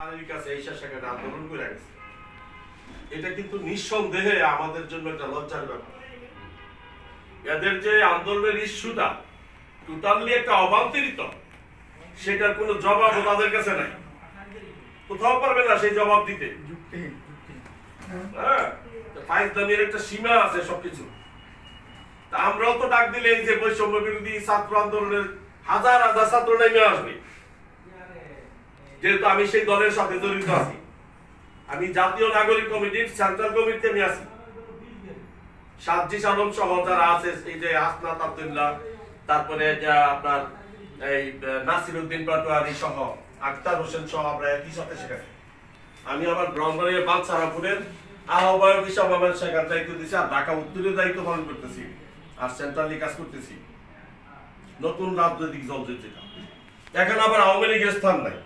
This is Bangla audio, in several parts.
আন্দোলন করে গেছে, এটা কিন্তু নিঃসন্দেহে আমাদের জন্য একটা লজ্জার ব্যাপার। এদের যে আন্দোলনের ইস্যুটা টোটালি একটা অবান্তরিত, সেটার কোনো জবাব তাদের কাছে নাই, কোথাও পারবে না সেই জবাব দিতে। হ্যাঁ, ফাইজলামের একটা সীমা আছে সবকিছু। আমরাও তো ডাক দিলে এই যে বৈষম্য বিরোধী ছাত্র আন্দোলনের হাজার হাজার ছাত্র নেমে আসবে, যেহেতু আমি সেই দলের সাথে জড়িত আছি। আমি জাতীয় নাগরিক কমিটির সেন্ট্রাল কমিটিতে আমি আছি। সাজ্জিস আলম সহ যারা আছে, এই যে আসনাত আব্দুল্লাহ, তারপরে আপনার এই নাসির উদ্দিন পাটোয়ারি সহ আক্তার হোসেন সহ আমরা একই সাথে সেখানে। আমি আমার ব্রাহ্মণবাড়িয়া বাঞ্ছারাপুরের আহ্বায়ক হিসাবে আমার সেখানে দায়িত্ব দিচ্ছি, আর ঢাকা উত্তরের দায়িত্ব পালন করতেছি, আর সেন্ট্রালি কাজ করতেছি। নতুন রাজনৈতিক দল যেটা, এখন আবার আওয়ামী লীগের স্থান নাই।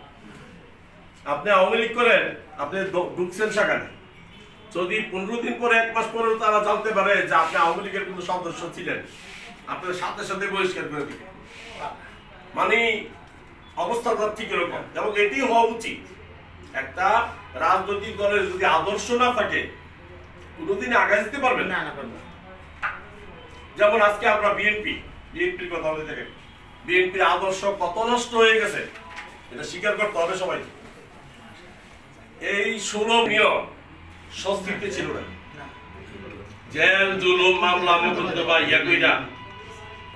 আপনি আওয়ামী লীগ করেন, আপনি ঢুকছেন সেখানে, যদি 15 দিন পরে 1 মাস পরেও তারা জানতে পারে যে আপনি আওয়ামী লীগের কোনো সদস্য ছিলেন, আপনার সাথে সাথে বহিষ্কার করে দিবে। মানে অবস্থাটা ঠিক এরকম। এবং এটি হওয়া উচিত। একটা রাজনৈতিক দলের যদি আদর্শ না থাকে, কোনোদিন আগে যেতে পারবে না। যেমন আজকে আমরা বিএনপির কথা বলে থাকি, বিএনপির আদর্শ কত নষ্ট হয়ে গেছে এটা স্বীকার করতে হবে সবাই। এই 16 নিয়ম সংস্কৃতি ছিল না, জেল জুলুম মামলা মোকদ্দমা ইয়া কইরা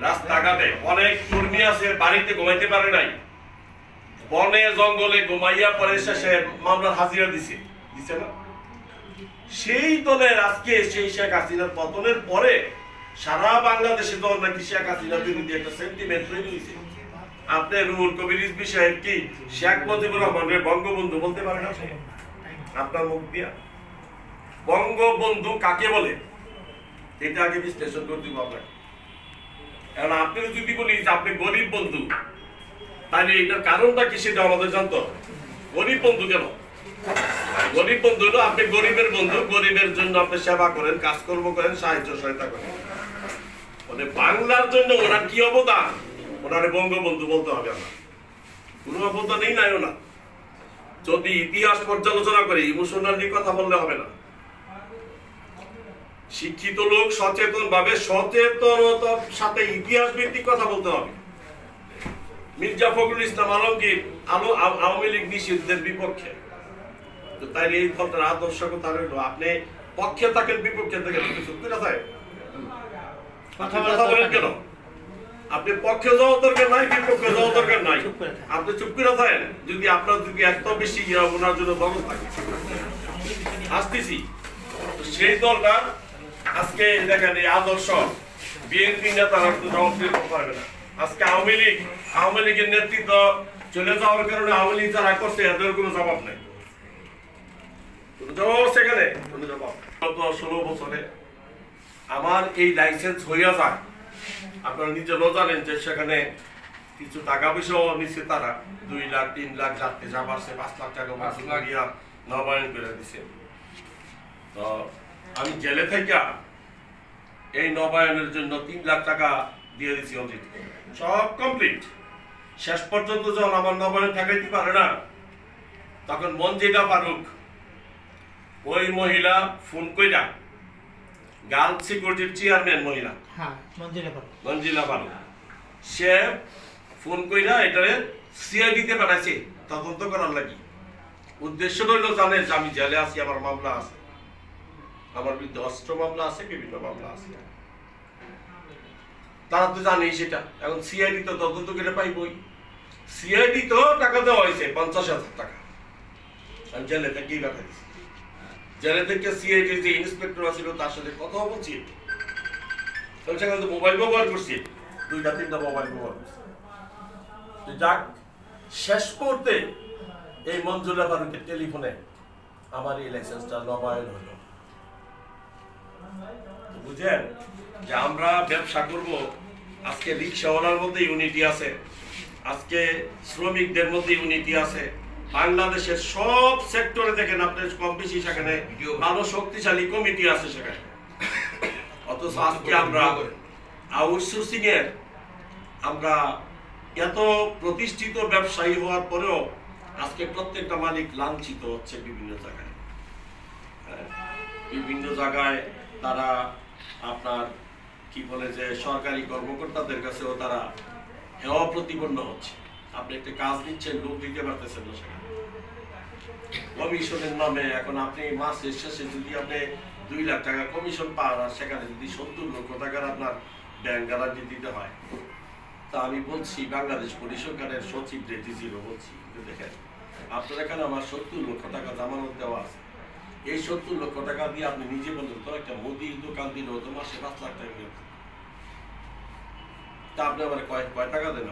রাস্তাঘাটে অনেক কর্মী আছে বাড়িতে ঘুমাইতে পারে নাই, বনে জঙ্গলে ঘুমাইয়া পরে শেষে মামলার হাজিরা দিছে না। সেই দলের আজকে সেই শেখ হাসিনার পতনের পরে সারা বাংলাদেশে দল নাকি শেখ হাসিনার বিরুদ্ধে একটা সেন্টিমেন্ট তৈরি হয়েছে। আপনি রুহুল কবির রিজভী সাহেব কি শেখ মুজিবুর রহমানের বঙ্গবন্ধু বলতে পারেন? আপনার মুখ দিয়া বঙ্গবন্ধু কাকে বলে এটা আগে বিশ্লেষণ করতে হবে আপনাকে। এখন আপনি যদি বলি যে আপনি গরিব বন্ধু, তাহলে এটার কারণটা কি সেটা আমাদের জানতে হবে। গরিব বন্ধু কেন? গরিব বন্ধু হলো আপনি গরিবের বন্ধু, গরিবের জন্য আপনি সেবা করেন, কাজকর্ম করেন, সাহায্য সহায়তা করেন। মানে বাংলার জন্য ওনার কি অবদান, ওনারে বঙ্গবন্ধু বলতে হবে। আমার কোনো অবদান নেই নাইও না। যদি ইতিহাস পর্যালোচনা করে ইমোশনালি কথা বললে হবে না। শিক্ষিত লোক সচেতন ভাবে সচেতনতার সাথে ইতিহাস ভিত্তিক কথা বলতে হবে। মির্জা ফখরুল ইসলাম আলমগীর আওয়ামী লীগ নিষিদ্ধের বিপক্ষে, তো তাই এই দলটার আদর্শ কথা রইল। আপনি পক্ষে থাকেন বিপক্ষে থাকেন, চুপ করে থাকেন, কথা বলেন কেন? আপনি পক্ষে যাওয়া দরকার নাই, বিপক্ষে যাওয়া দরকার নাই, আপনি চুপ করে থাকেন। যদি আপনার যদি এত বেশি ওনার জন্য দরদ থাকে, আসতেছি সেই দলটা আজকে দেখেন এই আদর্শ বিএনপি নেতারা জবাব দিতে পারবে না। আজকে আওয়ামী লীগের নেতৃত্ব চলে যাওয়ার কারণে আওয়ামী লীগ যারা করছে এদের কোনো জবাব নেই, জবাব সেখানে কোনো জবাব। গত 16 বছরে আমার এই লাইসেন্স হইয়া যায়, আপনারা নিজেরাও জানেন যে সেখানে কিছু টাকা পয়সাও নিচ্ছে তারা, 2 লাখ 3 লাখ যাতে যা পারছে 5 লাখ টাকা নবায়ন করে দিছে। তো আমি জেলে থেকে এই নবায়নের জন্য 3 লাখ টাকা দিয়ে দিচ্ছি অলরেডি, সব কমপ্লিট। শেষ পর্যন্ত যখন আমার নবায়ন ঠেকাইতে পারে না, তখন মঞ্জিলা ফারুক ওই মহিলা ফোন কইরা, গার্লস সিকিউরিটির চেয়ারম্যান মহিলা মঞ্জিলা ফারুক, সে ফোন কইরা এটারে সিআইডিতে পাঠাইছে তদন্ত করার লাগি। উদ্দেশ্য রইল জানে যে আমি জেলে আছি, আমার মামলা আছে, আমার বিরুদ্ধে অস্ত্র মামলা আছে, বিভিন্ন মামলা আছে, তারা তো জানেই সেটা। এখন সিআইডি তো তদন্ত করে পাইবই। সিআইডি তো টাকা দেওয়া হয়েছে 50,000 টাকা, আমি জেলে থেকেই পাঠাই দিচ্ছি। জেলে থেকে সিআইডির যে ইন্সপেক্টর ছিল তার সাথে কথা বলছি, সেখানে তো মোবাইল ব্যবহার করছি, 2-3টা মোবাইল ব্যবহার করছি। যাক, শেষ করতে এই মঞ্জুলা ফারুকের টেলিফোনে আমার এই লাইসেন্সটা নবায়ন হলো। বুঝেন যে আমরা ব্যবসা করব, আজকে রিক্সাওয়ালার মধ্যে ইউনিটি আছে, আজকে শ্রমিকদের মধ্যে ইউনিটি আছে, বাংলাদেশের সব সেক্টরে দেখেন আপনি কম বেশি সেখানে ভালো শক্তিশালী কমিটি আছে সেখানে। অথচ আজকে আমরা আউটসোর্সিং এর আমরা এত প্রতিষ্ঠিত ব্যবসায়ী হওয়ার পরেও আজকে প্রত্যেকটা মালিক লাঞ্ছিত হচ্ছে বিভিন্ন জায়গায়। বিভিন্ন জায়গায় তারা আপনার কি বলে যে সরকারি কর্মকর্তাদের কাছেও তারা হেওয়া প্রতিপন্ন হচ্ছে। আপনি একটা কাজ নিচ্ছেন, লোক দিতে পারতেছেন না সেখানে কমিশনের নামে। এখন আপনি মাসের শেষে যদি আপনি 2 লাখ টাকা কমিশন পান, আর সেখানে যদি 70 লক্ষ টাকার আপনার ব্যাংক গ্যারান্টি দিতে হয়, তা আমি বলছি বাংলাদেশ পরিসরকারের সচিব রেজিজিরো বলছি, দেখেন আপনার এখানে আমার 70 লক্ষ টাকা জামানত দেওয়া আছে। এই 70 লক্ষ টাকা দিয়ে আপনি নিজে বলুন তো, একটা মুদির দোকান দিলেও তো মাসে 5 লাখ টাকা নিয়ে, তা আপনি আমার কয় টাকা দেন?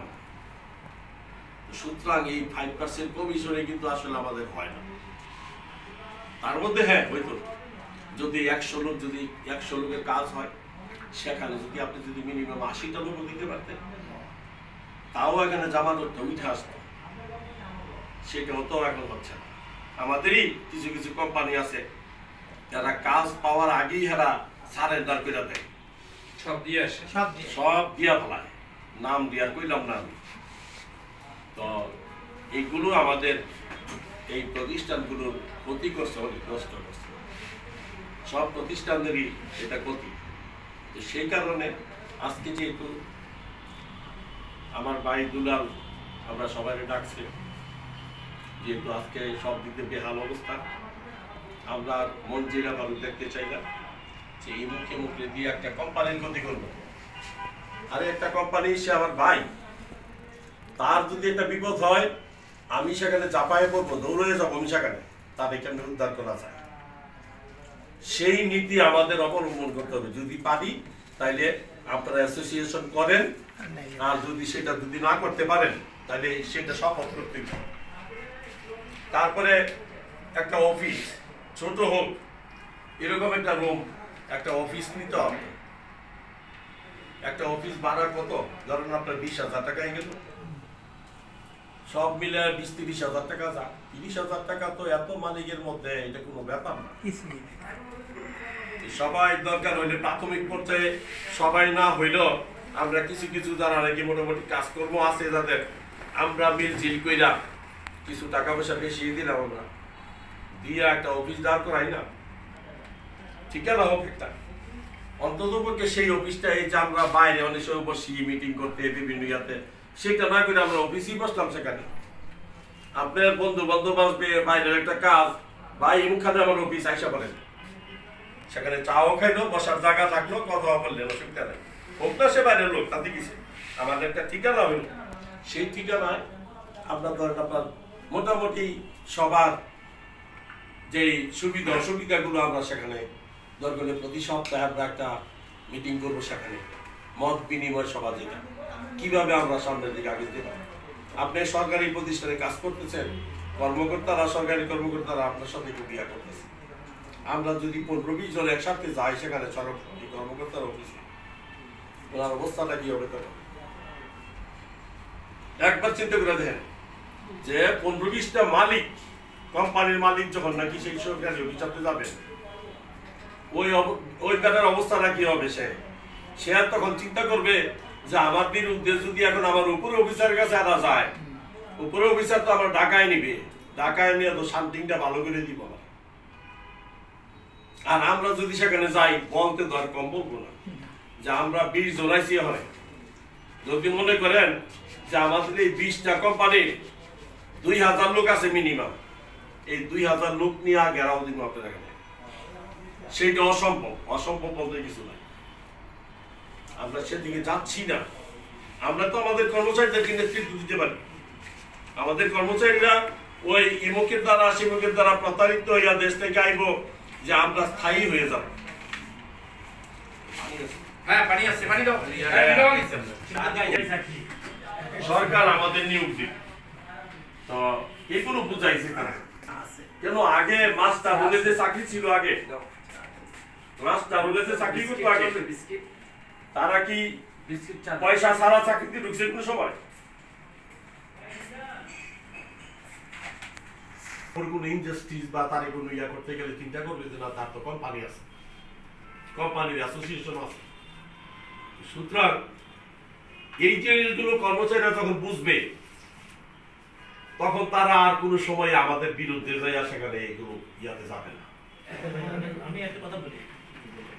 সুতরাং এই 5% কমিশনে কিন্তু আসলে আমাদের হয় না। তার মধ্যে হ্যাঁ হয়তো যদি 100 লোক, যদি 100 লোকের কাজ হয়, সেখানে যদি আপনি যদি মিনিমাম 80টা লোক দিতে পারতেন, তাও এখানে জামানতটা উঠে আসতো। সেটাও তো এখন হচ্ছে না। আমাদেরই কিছু কিছু কোম্পানি আছে যারা কাজ পাওয়ার আগেই হেরা সারেন্ডার করে দেয়, সব দিয়ে আসে, সব দিয়া ফেলায়, নাম দিয়া কইলাম না আমি। তো এইগুলো আমাদের এই প্রতিষ্ঠানগুলোর ক্ষতি করছে, অনেক নষ্ট করছে, সব প্রতিষ্ঠানদেরই এটা ক্ষতি। তো সেই কারণে আজকে যেহেতু আমার ভাই দুলাল আমরা সবাই ডাকছি, যেহেতু আজকে সব দিকে বেহাল অবস্থা, আমরা মন জেলা ভালো দেখতে চাই না যে এই মুখে মুখে দিয়ে একটা কোম্পানির ক্ষতি করবো। আরে একটা কোম্পানি, সে আমার ভাই, তার যদি একটা বিপদ হয় আমি সেখানে চাপায়ে পড়বো, দৌড়ে যাবো আমি সেখানে, তার এখানে উদ্ধার করা যায়। সেই নীতি আমাদের অবলম্বন করতে হবে। যদি পারি তাইলে আপনারা অ্যাসোসিয়েশন করেন, আর যদি সেটা যদি না করতে পারেন তাহলে সেটা শপথ করতে হবে। তারপরে একটা অফিস, ছোট হোক, এরকম একটা রুম, একটা অফিস নিতে হবে। একটা অফিস ভাড়া কত? ধরুন আপনার 20,000 টাকাই গেল, সব মিলে 20-30,000 টাকা যা। 30,000 টাকা তো এত মালিকের মধ্যে এটা কোনো ব্যাপার না। সবাই দরকার হইলে প্রাথমিক পর্যায়ে সবাই না হইলেও আমরা কিছু কিছু যারা নাকি মোটামুটি কাজকর্ম আছে যাদের, আমরা মিলঝিল কইরা কিছু টাকা পয়সা বেশি দিলাম, আমরা দিয়ে একটা অফিস দাঁড় করাই না, ঠিকানা হোক একটা, অন্তত পক্ষে সেই অফিসটা, এই যে আমরা বাইরে অনেক সময় বসি মিটিং করতে বিভিন্ন ইয়াতে, সেটা না করে আমরা অফিসেই বসলাম। সেখানে আপনার বন্ধু বান্ধব আসবে, বাইরের একটা কাজ, ভাই মুখানে আমার অফিস আইসা বলেন, সেখানে চাও খাইলো, বসার জায়গা থাকলো, কথা বললেন, অসুবিধা নেই, হোক না সে বাইরের লোক, তাতে কিছু আমাদের একটা ঠিকানা হইল, সেই ঠিকানায় আপনার ধরেন আপনার মোটামুটি সবার যে সুবিধা অসুবিধাগুলো আমরা সেখানে দরকার প্রতি সপ্তাহে আমরা একটা মিটিং করবো, সেখানে মত বিনিময় সভা, যেটা কিভাবে আমরা সামনের দিকে আগে যেতে পারি। আপনি সরকারি প্রতিষ্ঠানে কাজ করতেছেন, কর্মকর্তারা, সরকারি কর্মকর্তারা আপনার সাথে ক্রিয়া করতেছে, আমরা যদি 15-20 জন একসাথে যাই সেখানে সরকারি কর্মকর্তার অফিসে, ওনার অবস্থাটা কি হবে? তখন একবার চিন্তা করে দেখেন যে 15-20টা মালিক, কোম্পানির মালিক যখন নাকি সেই সরকারি অফিসারতে যাবে, ওই ব্যাটার অবস্থাটা কি হবে? সে আর তখন চিন্তা করবে যে আমার বিরুদ্ধে যদি এখন আমার উপরে অফিসারের কাছে আনা যায়, উপরে অফিসার তো আমার ঢাকায় নিবে, ঢাকায় নিয়ে তো শান্তিটা ভালো করে দিব না। আর আমরা যদি সেখানে যাই, বলতে ধর কম বলবো না যে আমরা 20 জন আইসি হয়। যদি মনে করেন যে আমাদের এই 20টা কোম্পানি 2,000 লোক আছে মিনিমাম, এই 2,000 লোক নিয়ে ঘেরাও দিব আপনার এখানে, সেইটা অসম্ভব। অসম্ভব বলতে কিছু নাই, আমরা সেদিকে যাচ্ছি না। আমরা তো আমাদের কর্মচারীদেরকে নেতৃত্ব দিতে পারি। আমাদের কর্মচারীরা ওই ইমুকের দ্বারা সিমুকের দ্বারা প্রতারিত হইয়া দেশ থেকে আইব যে আমরা স্থায়ী হয়ে যাব। সরকার আমাদের নিয়োগ দিবে, তো এগুলো বুঝাইছে কেন? আগে মাস্টার হলে যে চাকরি ছিল, আগে মাস্টার হলে যে চাকরি করতো আগে, তারা কি পয়সা ছাড়া চাকরিতে ঢুকছে কোনো সময়? কোনো ইনজাস্টিস বা তার কোনো ইয়া করতে গেলে চিন্তা করবে যে না, তার তো কোম্পানি আছে, কোম্পানির অ্যাসোসিয়েশন আছে। সুতরাং এই যে কর্মচারীরা যখন বুঝবে তখন তারা আর কোনো সময় আমাদের বিরুদ্ধে যাইয়া সেখানে এগুলো ইয়াতে যাবে না। আমি একটা কথা বলি,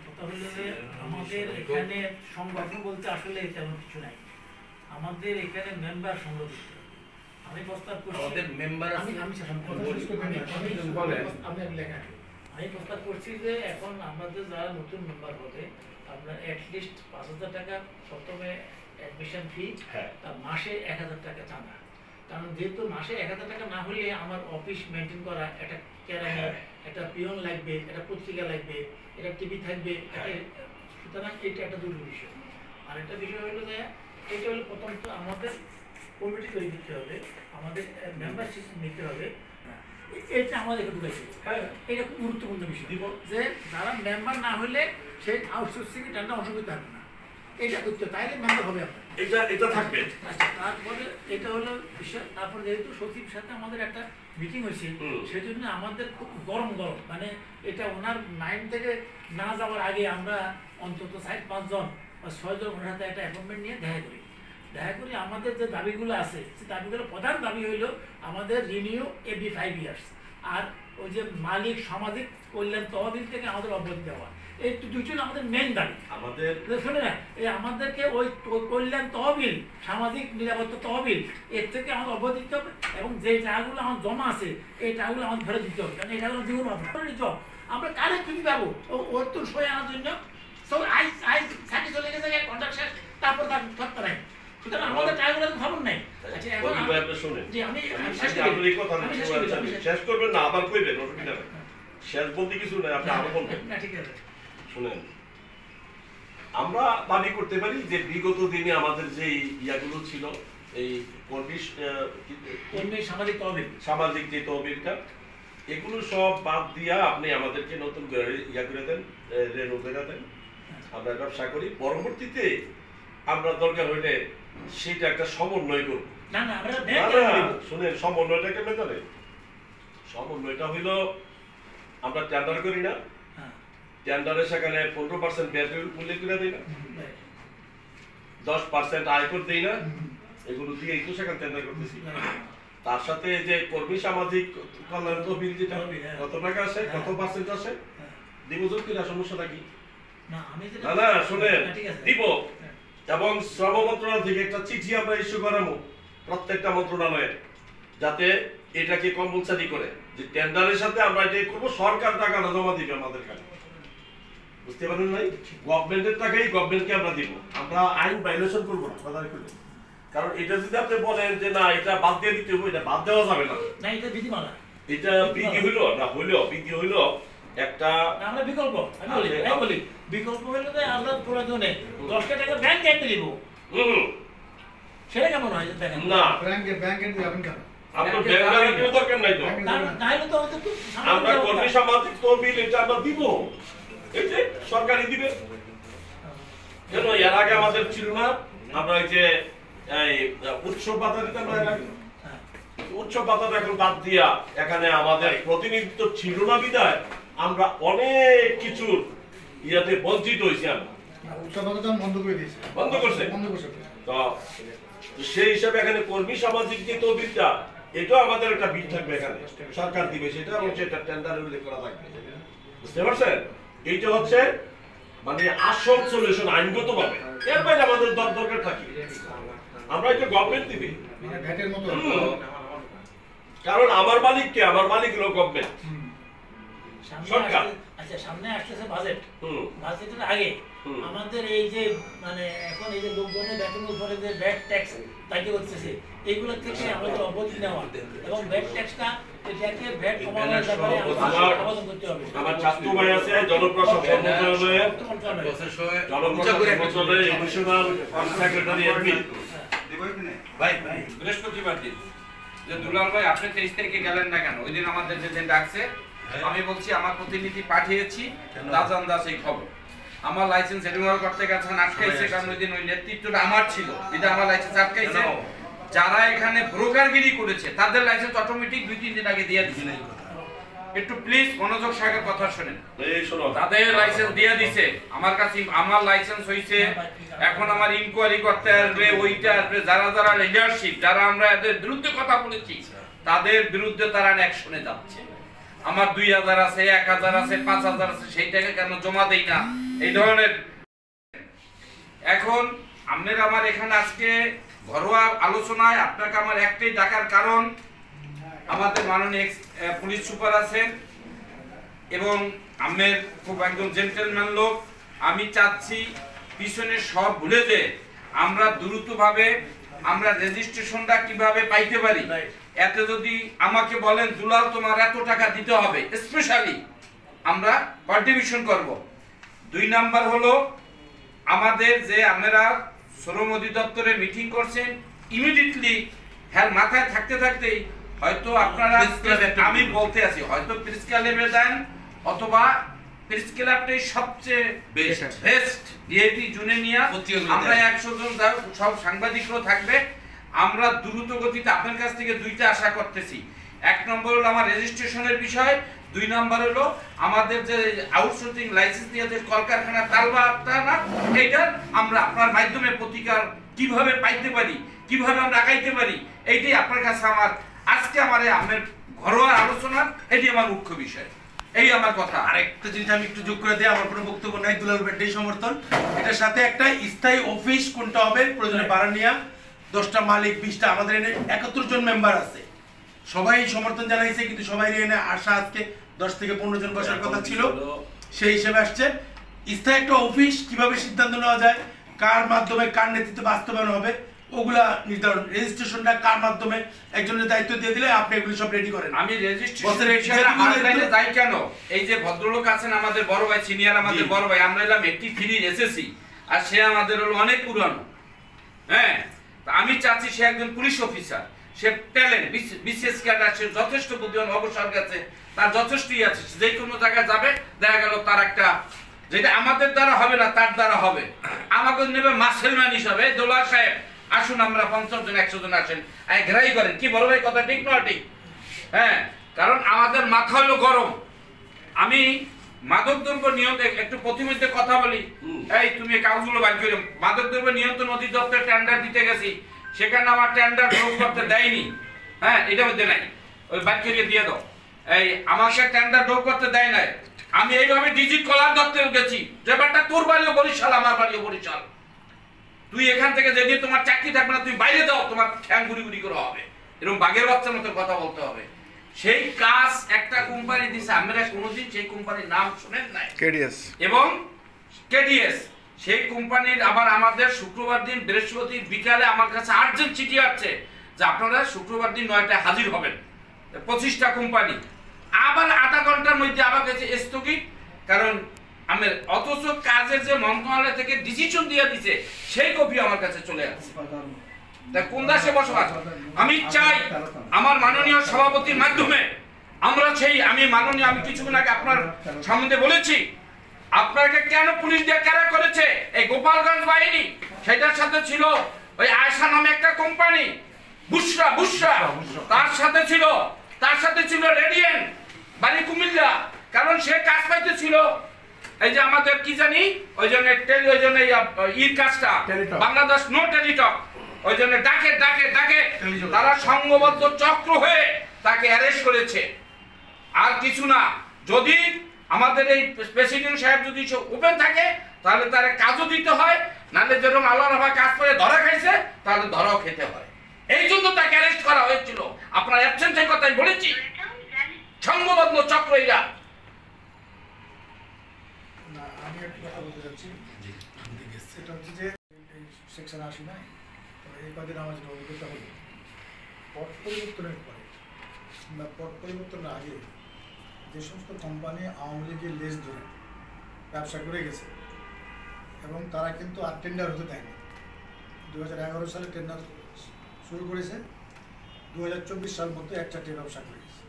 কথা হলো যে আমাদের এখানে সংগঠন বলতে আসলে তেমন কিছু নাই। আমাদের এখানে মেম্বার সংগ্রহ করতে হবে। আমি প্রস্তাব করছি আমাদের মেম্বার আমি প্রস্তাব করছি যে এখন আমাদের যারা নতুন মেম্বার হবে আপনার অ্যাটলিস্ট 5,000 টাকা প্রথমে অ্যাডমিশন ফি, তার মাসে 1,000 টাকা চাঁদা। কারণ যেহেতু মাসে 1,000 টাকা না হলে আমার অফিস মেনটেন করা, একটা কেরানি, একটা পিয়ন লাগবে, একটা পত্রিকা লাগবে, একটা টিভি থাকবে, সুতরাং এটা একটা দুটো বিষয়। আর একটা বিষয় হলো যে এটা হলো প্রথমত আমাদের কমিটি তৈরি করতে হবে, আমাদের মেম্বারশিপ নিতে হবে। এটা আমাদের একটু ঢুকেছে, এটা খুব গুরুত্বপূর্ণ বিষয় দিব যে যারা মেম্বার না হলে সেই আউটসোর্সিং টেন্ডার অংশ করতে পারবে না। এটা করতে তাইলে মেম্বার হবে আপনার, এটা থাকবে। আচ্ছা, তারপরে এটা হলো বিষয়। তারপরে যেহেতু সচিবের সাথে আমাদের একটা মিটিং হয়েছে, সেই জন্য আমাদের খুব গরম মানে এটা ওনার মাইন্ড থেকে না যাওয়ার আগে আমরা অন্তত 4-5 জন বা 6 জন ওনার সাথে একটা অ্যাপয়েন্টমেন্ট নিয়ে দেখা করি আমাদের যে দাবিগুলো আছে সেই দাবিগুলো প্রধান দাবি হইল আমাদের রিনিউ এভরি 5 ইয়ার্স, আর ওই যে মালিক সামাজিক কল্যাণ তহবিল থেকে আমাদের অব্যাহতি দেওয়া, এই দুইজন আমাদের মেন দাবি। আমাদের শুনে না, এই আমাদেরকে ওই কল্যাণ তহবিল, সামাজিক নিরাপত্তা তহবিল, এর থেকে আমাদের অব্যাহতি দিতে হবে এবং যে টাকাগুলো আমার জমা আছে এই টাকাগুলো আমাদের ফেরত দিতে হবে। কারণ এই টাকাগুলো জীবন আমরা কারে খুঁজে পাবো ওর তো সই আনার জন্য। সব আইস সাথে চলে গেছে কন্ট্রাক্ট শেষ, তারপর তার সত্তা নাই, সুতরাং আমাদের টাকাগুলো খবর নাই। আচ্ছা, এখন আমি শেষ করবেন না, আবার কইবেন, অসুবিধা নেই। শেষ বলতে কিছু নাই, আপনি আরো বলবেন। ঠিক আছে, শুনেন, আমরা দাবি করতে পারি যে বিগত দিনে আমাদের যে ইয়াগুলো ছিল, এই সামাজিক যে তহবিলটা, এগুলো সব বাদ দিয়া আপনি আমাদেরকে নতুন করে ইয়া করে দেন, রেনু করে দেন, আমরা ব্যবসা করি। পরবর্তীতে আমরা দরকার হইলে সেটা একটা সমন্বয় করব। শুনেন, সমন্বয়টা কেমন জানেন? সমন্বয়টা হইল আমরা টেন্ডার করি না, টেন্ডারে সেখানে 15% ব্যাট উল্লেখ করে দিই না, 10% আয়কর দিই না, এগুলো দিয়ে একটু সেখানে টেন্ডার করতেছি। তার সাথে যে কর্মী সামাজিক কল্যাণ তহবিল যেটা কত টাকা আসে, কত পার্সেন্ট আসে দিব, কিনা সমস্যাটা কি? না শুনেন, দিব। এবং শ্রম মন্ত্রণালয় থেকে একটা চিঠি আমরা ইস্যু করাবো প্রত্যেকটা মন্ত্রণালয়ে, যাতে এটাকে কম্পালসারি করে যে টেন্ডারের সাথে আমরা এটাই করবো, সরকার টাকাটা জমা দিবে আমাদের কাছে। বুঝতে পারেন নাই? গভর্নমেন্টের টাকাই গভর্নমেন্টকে আমরা দিব, আমরা আইন ভায়োলেশন করবো না কথা বলে। কারণ এটা যদি আপনি বলেন যে না এটা বাদ দিয়ে দিতে হবে, এটা বাদ দেওয়া যাবে না, এটা বিধিমালা, এটা বিধি হইলো না, বিধি হইলো একটা আমরা বিকল্প। আমি বলি বিকল্প হইলো যে আমরা প্রয়োজনে 10 টাকা ব্যাংক এনে দিব, সেটা কেমন হয়? দেখেন না, ব্যাংকে দিবেন কেন? আমরা ব্যাংকে দিব দরকার নাই তো, তাহলে তো আমরা কর্মী সামাজিক তহবিল এটা আমরা দিব, এই যে সরকারই দিবে। কেন এর আগে আমাদের ছিল না? আমরা ওই যে এই উৎসব ভাতা দিতাম না, উৎসব ভাতা এখন বাদ দিয়া এখানে আমাদের প্রতিনিধিত্ব ছিল না বিধায় আমরা অনেক কিছুর ইয়াতে বঞ্চিত হয়েছি। আমরা উৎসব ভাতা বন্ধ করছে। তো সেই হিসাবে এখানে কর্মী সামাজিক যে তহবিলটা, এটাও আমাদের একটা বিল থাকবে, এখানে সরকার দিবে সেটা, এবং সেটা টেন্ডারে উল্লেখ করা থাকবে। বুঝতে পারছেন? এইটা হচ্ছে মানে আসল সলিউশন আইনগত ভাবে। এর বাইরে আমাদের দরকার থাকে আমরা এটা গভর্নমেন্ট দিবে, কারণ আমার মালিককে, আমার মালিক হলো গভর্নমেন্ট, সরকার। আচ্ছা, সামনে আসতেছে বাজেট, বাজেটের আগে আমাদের এই যে মানে এখন এই যে লোকজনের বেতনের উপরে যে ভ্যাট ট্যাক্স দায়িত্ব করতেছে, এইগুলো থেকে আমাদের অবধি নেওয়া এবং ভ্যাট ট্যাক্সটা এটাকে ভ্যাট কমানোর ব্যাপারে আবেদন করতে হবে। আমার চাচু ভাই আছে জনপ্রশাসন মন্ত্রণালয়ে এডিশনাল সেক্রেটারি এমপি ভাই বৃহস্পতিবার দিন যে দুলাল ভাই আপনি 23 তারিখে গেলেন না কেন? ওই দিন আমাদের যে ডাকছে, আমি বলছি আমার প্রতিনিধি পাঠিয়েছি, রাজান দাস এই খবর। আমার লাইসেন্স রিনিউয়াল করতে গেছেন, আটকাইছে, কারণ ওই দিন ওই নেতৃত্বটা আমার ছিল, এটা আমার লাইসেন্স আটকাইছে। যারা এখানে ব্রোকারগিরি করেছে তাদের লাইসেন্স অটোমেটিক 2-3 দিন আগে দিয়ে দিছে। একটু প্লিজ মনোযোগ সহকারে কথা শুনেন। তাদের লাইসেন্স দিয়ে দিছে, আমার কাছে আমার লাইসেন্স হইছে। এখন আমার ইনকোয়ারি করতে আসবে, ওইটা আসবে, যারা যারা লিডারশিপ, যারা আমরা এদের বিরুদ্ধে কথা বলেছি তাদের বিরুদ্ধে তারা অ্যাকশনে যাচ্ছে। আমার 2000 আছে, 1000 আছে, 5000 আছে, সেই টাকা কেন জমা দেই না, এই ধরনের। এখন আপনারা আমার এখানে আজকে ঘরোয়া আলোচনায় আপনাকে আমার একটাই ডাকার কারণ, আমাদের মাননীয় পুলিশ সুপার আছেন এবং আমের খুব একদম জেন্টেলম্যান লোক। আমি চাচ্ছি পিছনে সব ভুলে যে আমরা দ্রুতভাবে আমরা রেজিস্ট্রেশনটা কিভাবে পাইতে পারি। এতে যদি আমাকে বলেন দুলাল তোমার এত টাকা দিতে হবে, স্পেশালি আমরা কন্ট্রিবিউশন করব। 2 নাম্বার হলো আমাদের যে আপনারা শ্রম অধিদপ্তরে মিটিং করছেন, ইমিডিয়েটলি হ্যাঁ মাথায় থাকতে থাকতেই হয়তো আপনারা, আমি বলতে আছি হয়তো প্রেস ক্লাবে দেন অথবা প্রেস ক্লাবটাই সবচেয়ে বেস্ট ডিআইপি জুনে নিয়ে আমরা 100 জন সব সাংবাদিকরাও থাকবে। আমরা দ্রুত গতিতে আপনার কাছ থেকে 2টা আশা করতেছি। 1 নম্বর হলো আমার রেজিস্ট্রেশনের বিষয়, 2 নম্বর হলো আমাদের যে আউটসোর্সিং লাইসেন্স দিয়ে যে কলকারখানা তালবাটা না, এইটা আমরা আপনার মাধ্যমে প্রতিকার কিভাবে পাইতে পারি, কিভাবে আমরা আগাইতে পারি, এইটাই আপনার কাছে আমার আজকে আমার আপনার ঘরোয়া আলোচনা, এটি আমার মুখ্য বিষয়। এই আমার কথা। আরেকটা জিনিস আমি একটু যোগ করে দিই, আমার কোনো বক্তব্য নাই, দুলাল ভাইয়ের সমর্থন। এটার সাথে একটা স্থায়ী অফিস কোনটা হবে, প্রয়োজনে বারানিয়া 10টা মালিক 20টা, আমাদের এখানে 71 জন মেম্বার আছে, সবাই সমর্থন জানাইছে, কিন্তু সবাই এখানে আসা আজকে 10 থেকে 15 জন বসার কথা ছিল, সেই হিসেবে আসছে। স্থায়ী একটা অফিস কিভাবে সিদ্ধান্ত নেওয়া যায়, কার মাধ্যমে কার নেতৃত্বে বাস্তবায়ন হবে, ওগুলা নির্ধারণ, রেজিস্ট্রেশনটা কার মাধ্যমে একজনের দায়িত্ব দিয়ে দিলে আপনি এগুলো সব রেডি করেন। আমি রেজিস্ট্রেশন যাই কেন, এই যে ভদ্রলোক আছেন আমাদের বড় ভাই, সিনিয়র আমাদের বড় ভাই, আমরা এলাম 83 এসএসসি, আর সে আমাদের হলো অনেক পুরানো। হ্যাঁ, আমি চাচ্ছি সে একজন পুলিশ অফিসার, সে ট্যালেন্ট, বিশেষ ক্যাডার, সে যথেষ্ট বুদ্ধিমান, অবসর গেছে, তার যথেষ্টই আছে, যে কোনো জায়গায় যাবে দেখা গেল তার একটা, যেটা আমাদের দ্বারা হবে না তার দ্বারা হবে। আমাকে নেবে মাসেলম্যান হিসাবে, দোলা সাহেব আসুন আমরা 50 জন 100 জন আসেন, ঘেরাই করেন, কি বড় ভাই কথা ঠিক না ঠিক? হ্যাঁ, কারণ আমাদের মাথা হলো গরম। আমি মাদকদ্রব্য নিয়ন্ত্রণ একটু প্রতিমধ্যে কথা বলি, এই তুমি কাগজগুলো বাইর করে, মাদকদ্রব্য নিয়ন্ত্রণ অধিদপ্তর টেন্ডার দিতে গেছি, সেখানে আমার টেন্ডার ড্রপ করতে দেয়নি। হ্যাঁ, এটা মধ্যে নাই, ওই বাইর করে দিয়ে দাও। এই আমাকে টেন্ডার ড্রপ করতে দেয় নাই, আমি এইভাবে ডিজিট কলার ধরতে গেছি, যে ব্যাপারটা তোর বাড়িও বরিশাল, আমার বাড়িও বরিশাল, তুই এখান থেকে যেদিন তোমার চাকরি থাকবে না, তুমি বাইরে যাও, তোমার ঠ্যাং গুড়ি গুড়ি করে হবে, এরকম বাঘের বাচ্চার মতো কথা বলতে হবে। সেই কাজ একটা কোম্পানি দিছে, আমরা কোনোদিন সেই কোম্পানির নাম শুনেন নাই, কেডিএস এবং কেডিএস। সেই কোম্পানির আবার আমাদের শুক্রবার দিন বৃহস্পতি বিকালে আমার কাছে আর্জেন্ট চিঠি আসছে যে আপনারা শুক্রবার দিন 9টায় হাজির হবেন, 25টা কোম্পানি। আবার আধা ঘন্টার মধ্যে আবার কাছে স্থগিত, কারণ আমি অথচ কাজের যে মন্ত্রণালয় থেকে ডিসিশন দিয়ে দিছে সেই কপি আমার কাছে চলে আসছে। কোন দেশে বসবাস? আমি চাই আমার মাননীয় সভাপতির মাধ্যমে আমরা সেই, আমি মাননীয়, আমি কিছুক্ষণ আগে আপনার সম্বন্ধে বলেছি, আপনাকে কেন পুলিশ দিয়ে কারা করেছে, এই গোপালগঞ্জ বাহিনী, সেটার সাথে ছিল ওই আয়সা নামে একটা কোম্পানি, বুশরা, তার সাথে ছিল রেডিয়েন্ট বাড়ি কুমিল্লা, কারণ সে কাজ পাইতেছিল এই যে আমাদের কি জানি ওই জন্য ইর কাজটা বাংলাদেশ নো টেলিটক, ওই জন্য ডাকে তারা সংঘবদ্ধ চক্র হয়ে তাকে অ্যারেস্ট করেছে, আর কিছু না। যদি আমাদের এই প্রেসিডেন্ট সাহেব যদি ওপেন থাকে তাহলে তার কাজও দিতে হয়, নাহলে যেরকম আল্লাহ রাফা কাজ করে ধরা খাইছে তাহলে ধরাও খেতে হয়, এই জন্য তাকে অ্যারেস্ট করা হয়েছিল। আপনার অ্যাবসেন্সের কথাই বলেছি, সংঘবদ্ধ চক্র এরা। আমি একটা কথা বলতে চাচ্ছি, সেটা হচ্ছে যে সেকশন 80 নাই, এই কদিন আমার যেটা অভিজ্ঞতা হলো, পট পরিবর্তনের পরে বা পট পরিবর্তনের আগে যে সমস্ত কোম্পানি আওয়ামী লীগের লেজ ধরে ব্যবসা করে গেছে এবং তারা কিন্তু আর টেন্ডার হতে দেয়নি, 2011 সালে টেন্ডার শুরু করেছে, 2024 সাল মতো 1-4টে ব্যবসা করে গেছে,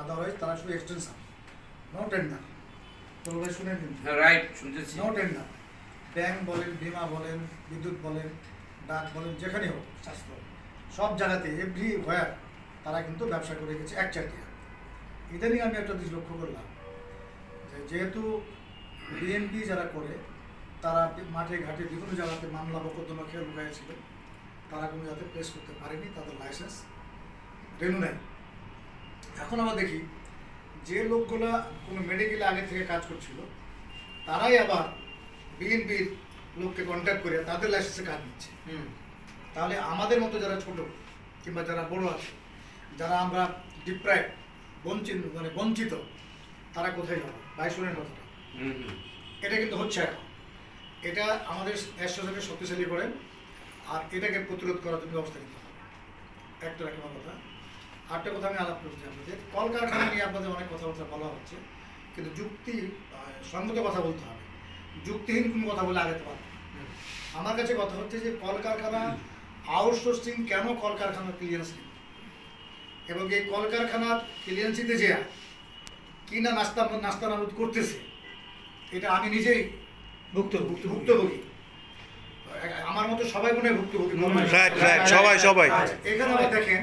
আদারওয়াইজ তারা শুধু এক্সটেনশন, নো টেন্ডার। শুনেন কিন্তু রাইট, শুনতেছি, নো টেন্ডার। ব্যাংক বলেন, বিমা বলেন, বিদ্যুৎ বলেন, ডাক বলেন, যেখানে হোক, স্বাস্থ্য, সব জায়গাতে এভরিওয়্যার তারা কিন্তু ব্যবসা করে গেছে একচাটিয়া। ইদানিং আমি একটা জিনিস লক্ষ্য করলাম যে যেহেতু বিএনপি যারা করে তারা মাঠে ঘাটে বিভিন্ন জায়গাতে মামলা মোকদ্দমা খেয়ে লুকাইছিল, তারা কোনো যাতে প্রেস করতে পারেনি, তাদের লাইসেন্স রেনু নেই, এখন আমরা দেখি যে লোকগুলা কোনো মেডিকেলে আগে থেকে কাজ করছিল তারাই আবার বিএনপির লোককে কন্ট্যাক্ট করে তাদের লাইসেন্সে কাজ দিচ্ছে। তাহলে আমাদের মতো যারা ছোট কিংবা যারা বড় আছে, যারা আমরা ডিপ্রাইভ বঞ্চিত তারা কোথায় যাবে? ভাই শুনেন কথাটা, এটা কিন্তু হচ্ছে এখন। এটা আমাদের রাষ্ট্রকে শক্তিশালী করেন আর এটাকে প্রতিরোধ করার জন্য ব্যবস্থা নিতে হবে। একটা রকম কথা। আরেকটা কথা আমি আলাপ করছি আপনাদের, কলকারখানা নিয়ে আপনাদের অনেক কথাবার্তা বলা হচ্ছে, কিন্তু যুক্তি সঙ্গত কথা বলতে হবে, যুক্তিহীন কোনো কথা বলে আগাতে পারবে। আমার কাছে কথা হচ্ছে যে কলকারখানা আউটসোর্সিং কেন কলকারখানার ক্লিয়ারেন্স নেই, এবং এই কলকারখানার ক্লিয়ারেন্সিতে যে কি না নাস্তা নাবুদ করতেছে, এটা আমি নিজেই ভুক্তভোগী। আমার মতো সবাই মনে হয় ভুক্তভোগী। সবাই এখানে আবার দেখেন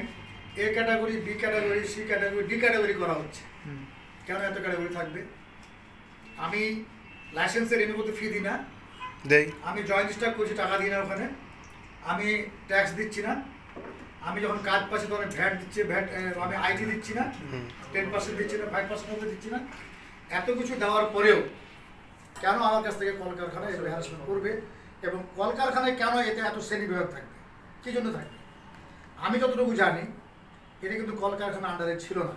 A category, B category, C category, D category করা হচ্ছে। কেন এত ক্যাটাগরি থাকবে? আমি লাইসেন্সের রিনিউ ফি দিই না, আমি জয়েন্ট স্টক করছি টাকা দিই না, ওখানে আমি ট্যাক্স দিচ্ছি না, আমি যখন কাজ পাচ্ছি তখন ভ্যাট দিচ্ছি, আমি আইটি দিচ্ছি না, 10% দিচ্ছি না, 5% দিচ্ছি না। এত কিছু দেওয়ার পরেও কেন আমার কাছ থেকে কলকারখানা এগুলো হ্যারাসমেন্ট করবে, এবং কলকারখানায় কেন এতে এত শ্রেণী বিভাগ থাকবে, কী জন্য থাকবে? আমি যতটুকু জানি এটা কিন্তু কলকারখানা আন্ডারে ছিল না।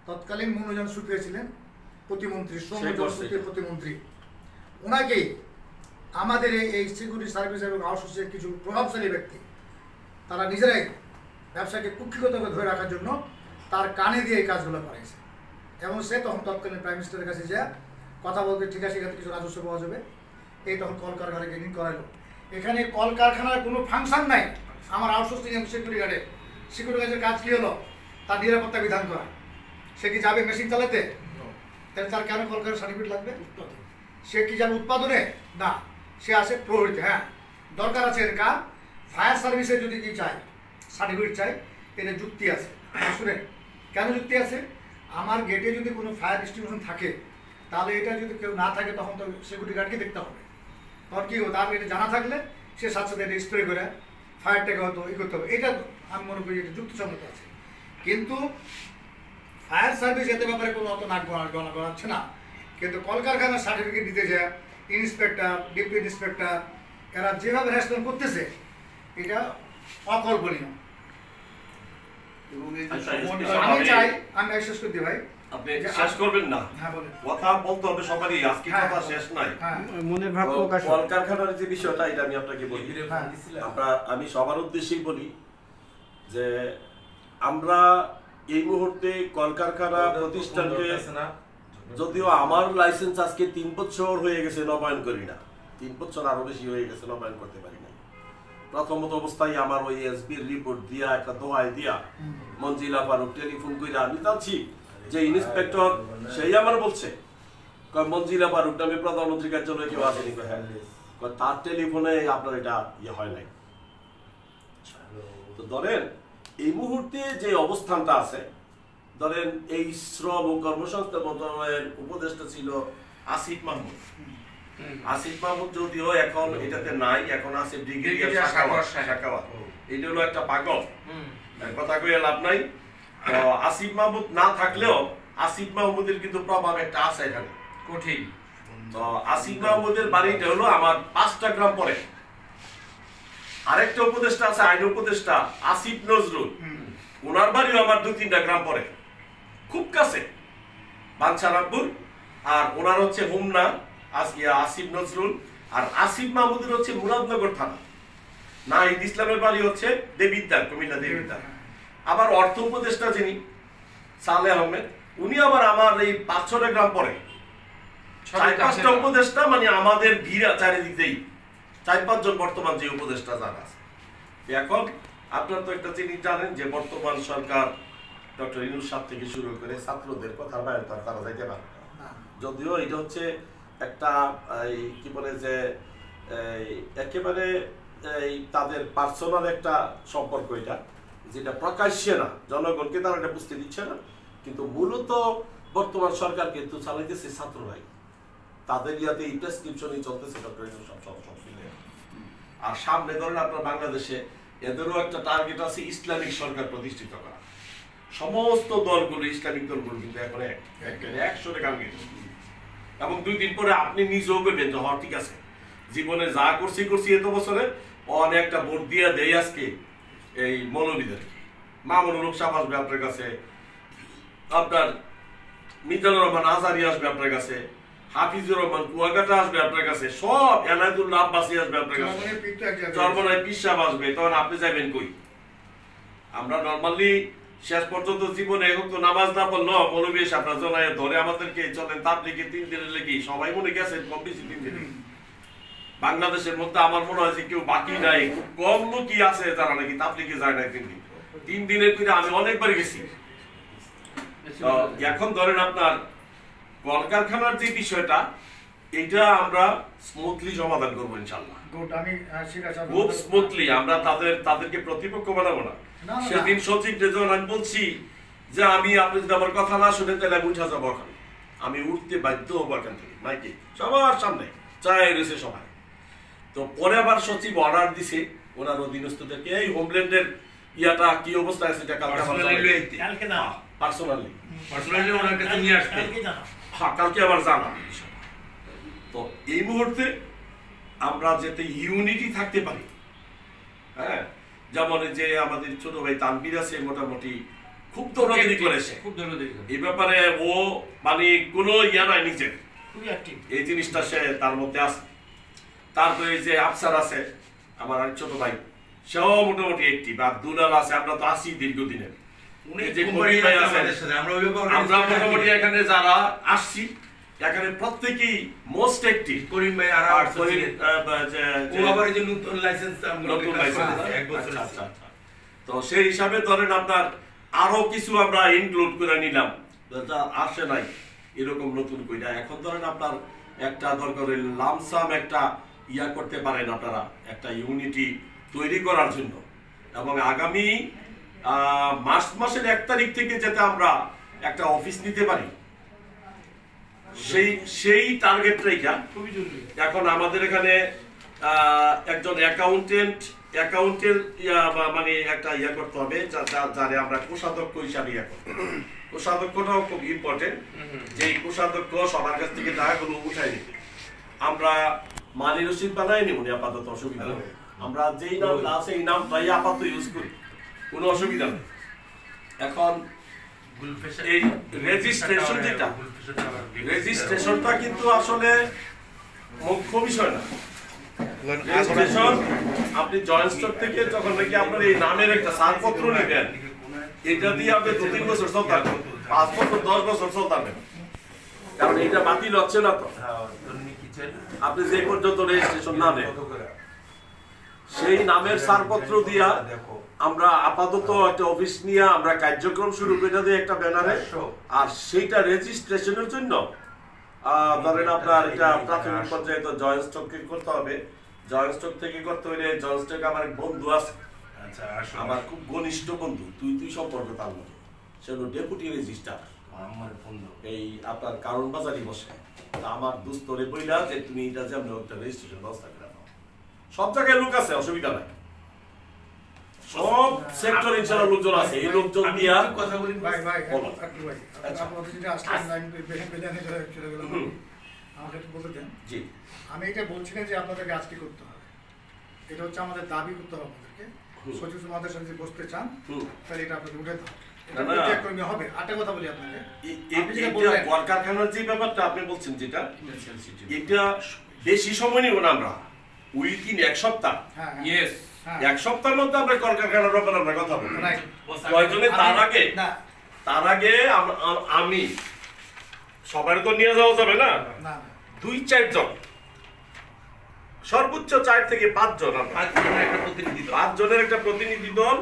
তৎকালীন মনোজন সুপ্রিয়া ছিলেন প্রতিমন্ত্রী, শ্রম প্রতিমন্ত্রী, ওনাকেই আমাদের এই সিকিউরিটি সার্ভিস এবং আউটসোর্সের কিছু প্রভাবশালী ব্যক্তি তারা নিজেরাই ব্যবসাকে কুক্ষিগতভাবে ধরে রাখার জন্য তার কানে দিয়ে এই কাজগুলো করাইছে, এবং সে তখন তৎকালীন প্রাইম মিনিস্টারের কাছে যা কথা বলতে, ঠিক আছে এখানে কিছু রাজস্ব পাওয়া যাবে, এই তখন কলকারখানা গেনিং করালো। এখানে কলকারখানার কোনো ফাংশন নাই। আমার আউটসোর্সিং এবং সিকিউরিটি গার্ডের কাজ কী হলো? তার নিরাপত্তা বিধান করা। সে কি যাবে মেশিন চালাতে? তাহলে তার কেন কলকারখানার সার্টিফিকেট লাগবে? সে কি যাবে উৎপাদনে? না, সে আসে প্রহরীতে। হ্যাঁ, দরকার আছে এর কাজ। ফায়ার সার্ভিসে যদি কি চাই সার্টিফিকেট চাই, এটা যুক্তি আছে। শুনেন কেন যুক্তি আছে? আমার গেটে যদি কোনো ফায়ার ডিস্ট্রিবিউশন থাকে, তাহলে এটা যদি কেউ না থাকে তখন তো সিকিউরিটি গার্ডকে দেখতে হবে। তখন কী হবে? তার এটা জানা থাকলে সে সাথে সাথে এটা স্প্রে করে ফায়ারটাকে হয়তো করতে হবে। এটা আমি মনে করি এটা যুক্তিসম্মত আছে। কিন্তু ফায়ার সার্ভিস এতে ব্যাপারে কোনো অত নাক গড়াচ্ছে না, কিন্তু কলকারখানার সার্টিফিকেট দিতে যায় ইন্সপেক্টর, ডেপুটি ইন্সপেক্টর, এরা যেভাবে হ্যারাসমেন্ট করতেছে এটা অকল্পনীয়। আমি চাই, আমি শেষ করতে ভাই, আপনি শেষ করবেন না? হ্যাঁ বলেন। কথা বলতে হবে সবারই, আজকে কথা শেষ নাই। মনের ভাব প্রকাশ। কলকারখানার যে বিষয়টা, এটা আমি আপনাকে বলি, আমি সবার উদ্দেশ্যেই বলি যে আমরা এই মুহূর্তে কলকারখানা প্রতিষ্ঠানকে, যদিও আমার লাইসেন্স আজকে 3 বছর হয়ে গেছে, নবায়ন করি না, 3 বছর আরো বেশি হয়ে গেছে, নবায়ন করতে পারি না। প্রথমত অবস্থায় আমার ওই এসবির রিপোর্ট দিয়া, একটা দোহাই দিয়া মঞ্জিলা ফারুক টেলিফোন করে আমি চাচ্ছি যে ইন্সপেক্টর, সেই আমার বলছে মঞ্জিলা ফারুক নামে প্রধানমন্ত্রীর কার্যালয়ে কেউ আসেনি, তার টেলিফোনে আপনার এটা হয় নাই। তো ধরেন এই মুহূর্তে যে অবস্থানটা আছে, ধরেন এই শ্রম ও কর্মসংস্থান মন্ত্রণালয়ের উপদেষ্টা ছিল আসিফ মাহমুদ। আসিফ মাহমুদ যদিও এখন এটাতে নাই, এখন আছে ব্রিগেডিয়ার শাখাওয়াত। এটা হলো একটা পাগল, কথা কইয়া লাভ নাই। আসিফ মাহমুদ না থাকলেও আসিফ মাহমুদের কিন্তু প্রভাব একটা আছে এখানে কঠিন। তো আসিফ মাহমুদের বাড়িটা হলো আমার 5টা গ্রাম পরে। আরেকটা উপদেষ্টা আছে, আইন উপদেষ্টা আসিফ নজরুল, ওনার বাড়িও আমার 2-3টা গ্রাম পরে, খুব কাছে, বাঞ্ছারামপুর। আর ওনার হচ্ছে হোমনা আসিফ নজরুল, আর আসিফ মাহমুদের হচ্ছে মুরাদনগর থানা। নাহিদ ইসলামের বাড়ি হচ্ছে দেবিদ্দার, কুমিল্লা দেবিদ্দার। আবার অর্থ উপদেষ্টা যিনি সালেহ আহমেদ, উনি আবার আমার এই 5-6টা গ্রাম পরে। 4-5টা উপদেষ্টা, মানে আমাদের ভিড়া চারিদিকেই 4-5 জন বর্তমান যে উপদেষ্টা যারা আছে। এখন আপনারা তো একটা জিনিস জানেন যে বর্তমান সরকার ডক্টর ইউনূস সাহেব থেকে শুরু করে ছাত্রদের কথা বাইরে তারা যাইতে পারে, যদিও এটা হচ্ছে একটা কি বলে যে একেবারে তাদের পার্সোনাল একটা সম্পর্ক, এটা যেটা প্রকাশ্যে না, জনগণকে তারা এটা বুঝতে দিচ্ছে না। কিন্তু মূলত বর্তমান সরকার কিন্তু চালাইতেছে ছাত্ররাই, তাদের ইয়াতে এই প্রেসক্রিপশনই চলতেছে ডক্টর ইউনূস সব। আর সামনে ধরেন আপনার বাংলাদেশে এদেরও একটা টার্গেট আছে ইসলামিক সরকার প্রতিষ্ঠিত করা। সমস্ত দলগুলো ইসলামিক দলগুলো কিন্তু এখন 100 গান গেছে। এবং 2 দিন পরে আপনি নিজেও পেবেন যে ঠিক আছে, জীবনে যা করছি এত বছরে অনেকটা ভোট দিয়ে দেয় আজকে এই মৌলবীদেরকে। মামুনুল হক সাহেব আসবে আপনার কাছে, আপনার মিজানুর রহমান আজহারি আসবে আপনার কাছে, হাফিজুর রহমান কুয়াকাটা আসবে আপনার কাছে, সব এনায়েতুল্লাহ আব্বাসী আসবে আপনার কাছে, চরমনায় পীর সাহেব আসবে। তখন আপনি যাবেন কই? আমরা নরমালি শেষ পর্যন্ত জীবনে এখন তো নামাজ না পড়লো মৌলবী আপনার জনায় ধরে আমাদেরকে চলেন তাবলীগে 3 দিনের লেগে সবাই মনে গেছে কম বেশি 3 দিন। বাংলাদেশের মধ্যে আমার মনে হয় যে কেউ বাকি নাই, খুব কম লোকই আছে যারা নাকি তাবলীগে যায় না 3 দিন। 3 দিনের করে আমি অনেকবার গেছি। এখন ধরেন আপনার কলকারখানার যে বিষয়টা, এটা আমরা স্মুথলি সমাধান করবো ইনশাল্লাহ, খুব স্মুথলি। আমরা তাদেরকে প্রতিপক্ষ বানাবো না। সেদিন সচিব যখন আমি বলছি যে আপনি যদি আমার কথা না শুনেন তাহলে আমি উঠা যাবো, ওখানে আমি উঠতে বাধ্য হবো এখান থেকে, মাইকে সবার সামনে চায় রয়েছে সবাই। তো পরে আবার সচিব অর্ডার দিছে ওনার অধীনস্থদেরকে, এই হোমল্যান্ডের ইয়াটা কি অবস্থা আছে এটা কালকে পার্সোনালি ওনার কাছে নিয়ে আসতে, কালকে আবার জানা। তো এই মুহূর্তে আমরা যাতে ইউনিটি থাকতে পারি, হ্যাঁ, যেমন যে আমাদের ছোট ভাই তানভীর আছে, মোটামুটি খুব দৌড়াদৌড়ি করেছে এই ব্যাপারে, ও মানে কোনো ইয়া নাই নিজের, এই জিনিসটা সে তার মধ্যে আছে। তারপরে যে আফসার আছে আমার ছোট ভাই, সেও মোটামুটি অ্যাক্টিভ। আর দুলাল আছে, আমরা তো আছি দীর্ঘদিনের। আমরা মোটামুটি এখানে যারা আসছি এখানে প্রত্যেকেই মোস্ট অ্যাক্টিভ। করিম ভাই আর নতুন লাইসেন্স, তো সেই হিসাবে ধরেন আপনার আরো কিছু আমরা ইনক্লুড করে নিলাম, আসে নাই এরকম নতুন কইরা। এখন ধরেন আপনার একটা দরকার লামসাম একটা ইয়া করতে পারেন আপনারা, একটা ইউনিটি তৈরি করার জন্য। এবং আগামী মার্চ মাসের 1 তারিখ থেকে যাতে আমরা একটা অফিস নিতে পারি, সেই টার্গেট রেখা খুবই জরুরি। এখন আমাদের এখানে একজন অ্যাকাউন্টের মানে একটা ইয়া করতে হবে, যারে আমরা কোষাধ্যক্ষ হিসাবে ইয়া করবো। কোষাধ্যক্ষটাও খুব ইম্পর্টেন্ট, যে কোষাধ্যক্ষ সবার কাছ থেকে টাকাগুলো উঠাই নিবে। আমরা মানি রসিদ বানাই নিব না, আপাতত অসুবিধা নেই। আমরা যেই নাম আছে এই নামটাই আপাতত ইউজ করি, কোনো অসুবিধা নেই। এখন এই রেজিস্ট্রেশন যেটা, রেজিস্ট্রেশনটা কিন্তু আসলে মুখ্য বিষয় না। রেজিস্ট্রেশন আপনি জয়েন্ট স্টক থেকে যখন নাকি আপনার এই নামের একটা ছাড়পত্র নেবেন, এটা দিয়ে আপনি 2-3 বছর চলতে, 5 বছর 10 বছর চলতে, কারণ এটা বাতিল হচ্ছে না। তো আপনি যে পর্যন্ত রেজিস্ট্রেশন না নেন, সেই নামের ছাড়পত্র দিয়া আমরা আপাতত একটা অফিস নিয়ে আমরা কার্যক্রম শুরু করে দিই একটা ব্যানারে। আর সেইটা রেজিস্ট্রেশনের জন্য ধরেন আপনার এটা প্রাথমিক পর্যায়ে তো জয়েন্ট স্টক করতে হবে। জয়েন্ট স্টক থেকে করতে হলে জয়েন্ট স্টক আমার এক বন্ধু আছে, আমার খুব ঘনিষ্ঠ বন্ধু, তুই সম্পর্ক তার মধ্যে, সে হলো ডেপুটি রেজিস্ট্রার, এই আপনার কারণ বাজারই বসে। আমার দুস্তরে বইলা যে তুমি এটা যে আমরা একটা রেজিস্ট্রেশন ব্যবস্থা করে দাও। সব জায়গায় লোক আছে, অসুবিধা নাই, সব সেক্টর ইনশাআল্লাহ লোকজন আছে। এই লোকজন দিয়া কথা বলি। ভাই আপনারা যেটা আসলে লাইন বেজানে চলে গেল, আমাকে একটু বলতে দেন। জি, আমি এটা বলছি না যে আপনাদেরকে আজকে করতে হবে, এটা হচ্ছে আমাদের দাবি করতে হবে আপনাদেরকে। সচিব সমাজের সাথে যদি বসতে চান তাহলে এটা আপনাদের উঠাতে হবে, এটা হবে। আরেকটা কথা বলি আপনাকে, কলকারখানার যে ব্যাপারটা আপনি বলছেন, যেটা এটা বেশি সময় নিব না আমরা, উইথিন 1 সপ্তাহ। ইয়েস, 1 সপ্তাহের মধ্যে আমরা কলকারখানার ব্যাপারে আমরা কথা বলবো। প্রয়োজনে তার আগে আমি সবার তো নিয়ে যাওয়া যাবে না, 2-4 জন, সর্বোচ্চ 4 থেকে 5 জন, 5 জনের একটা প্রতিনিধি দল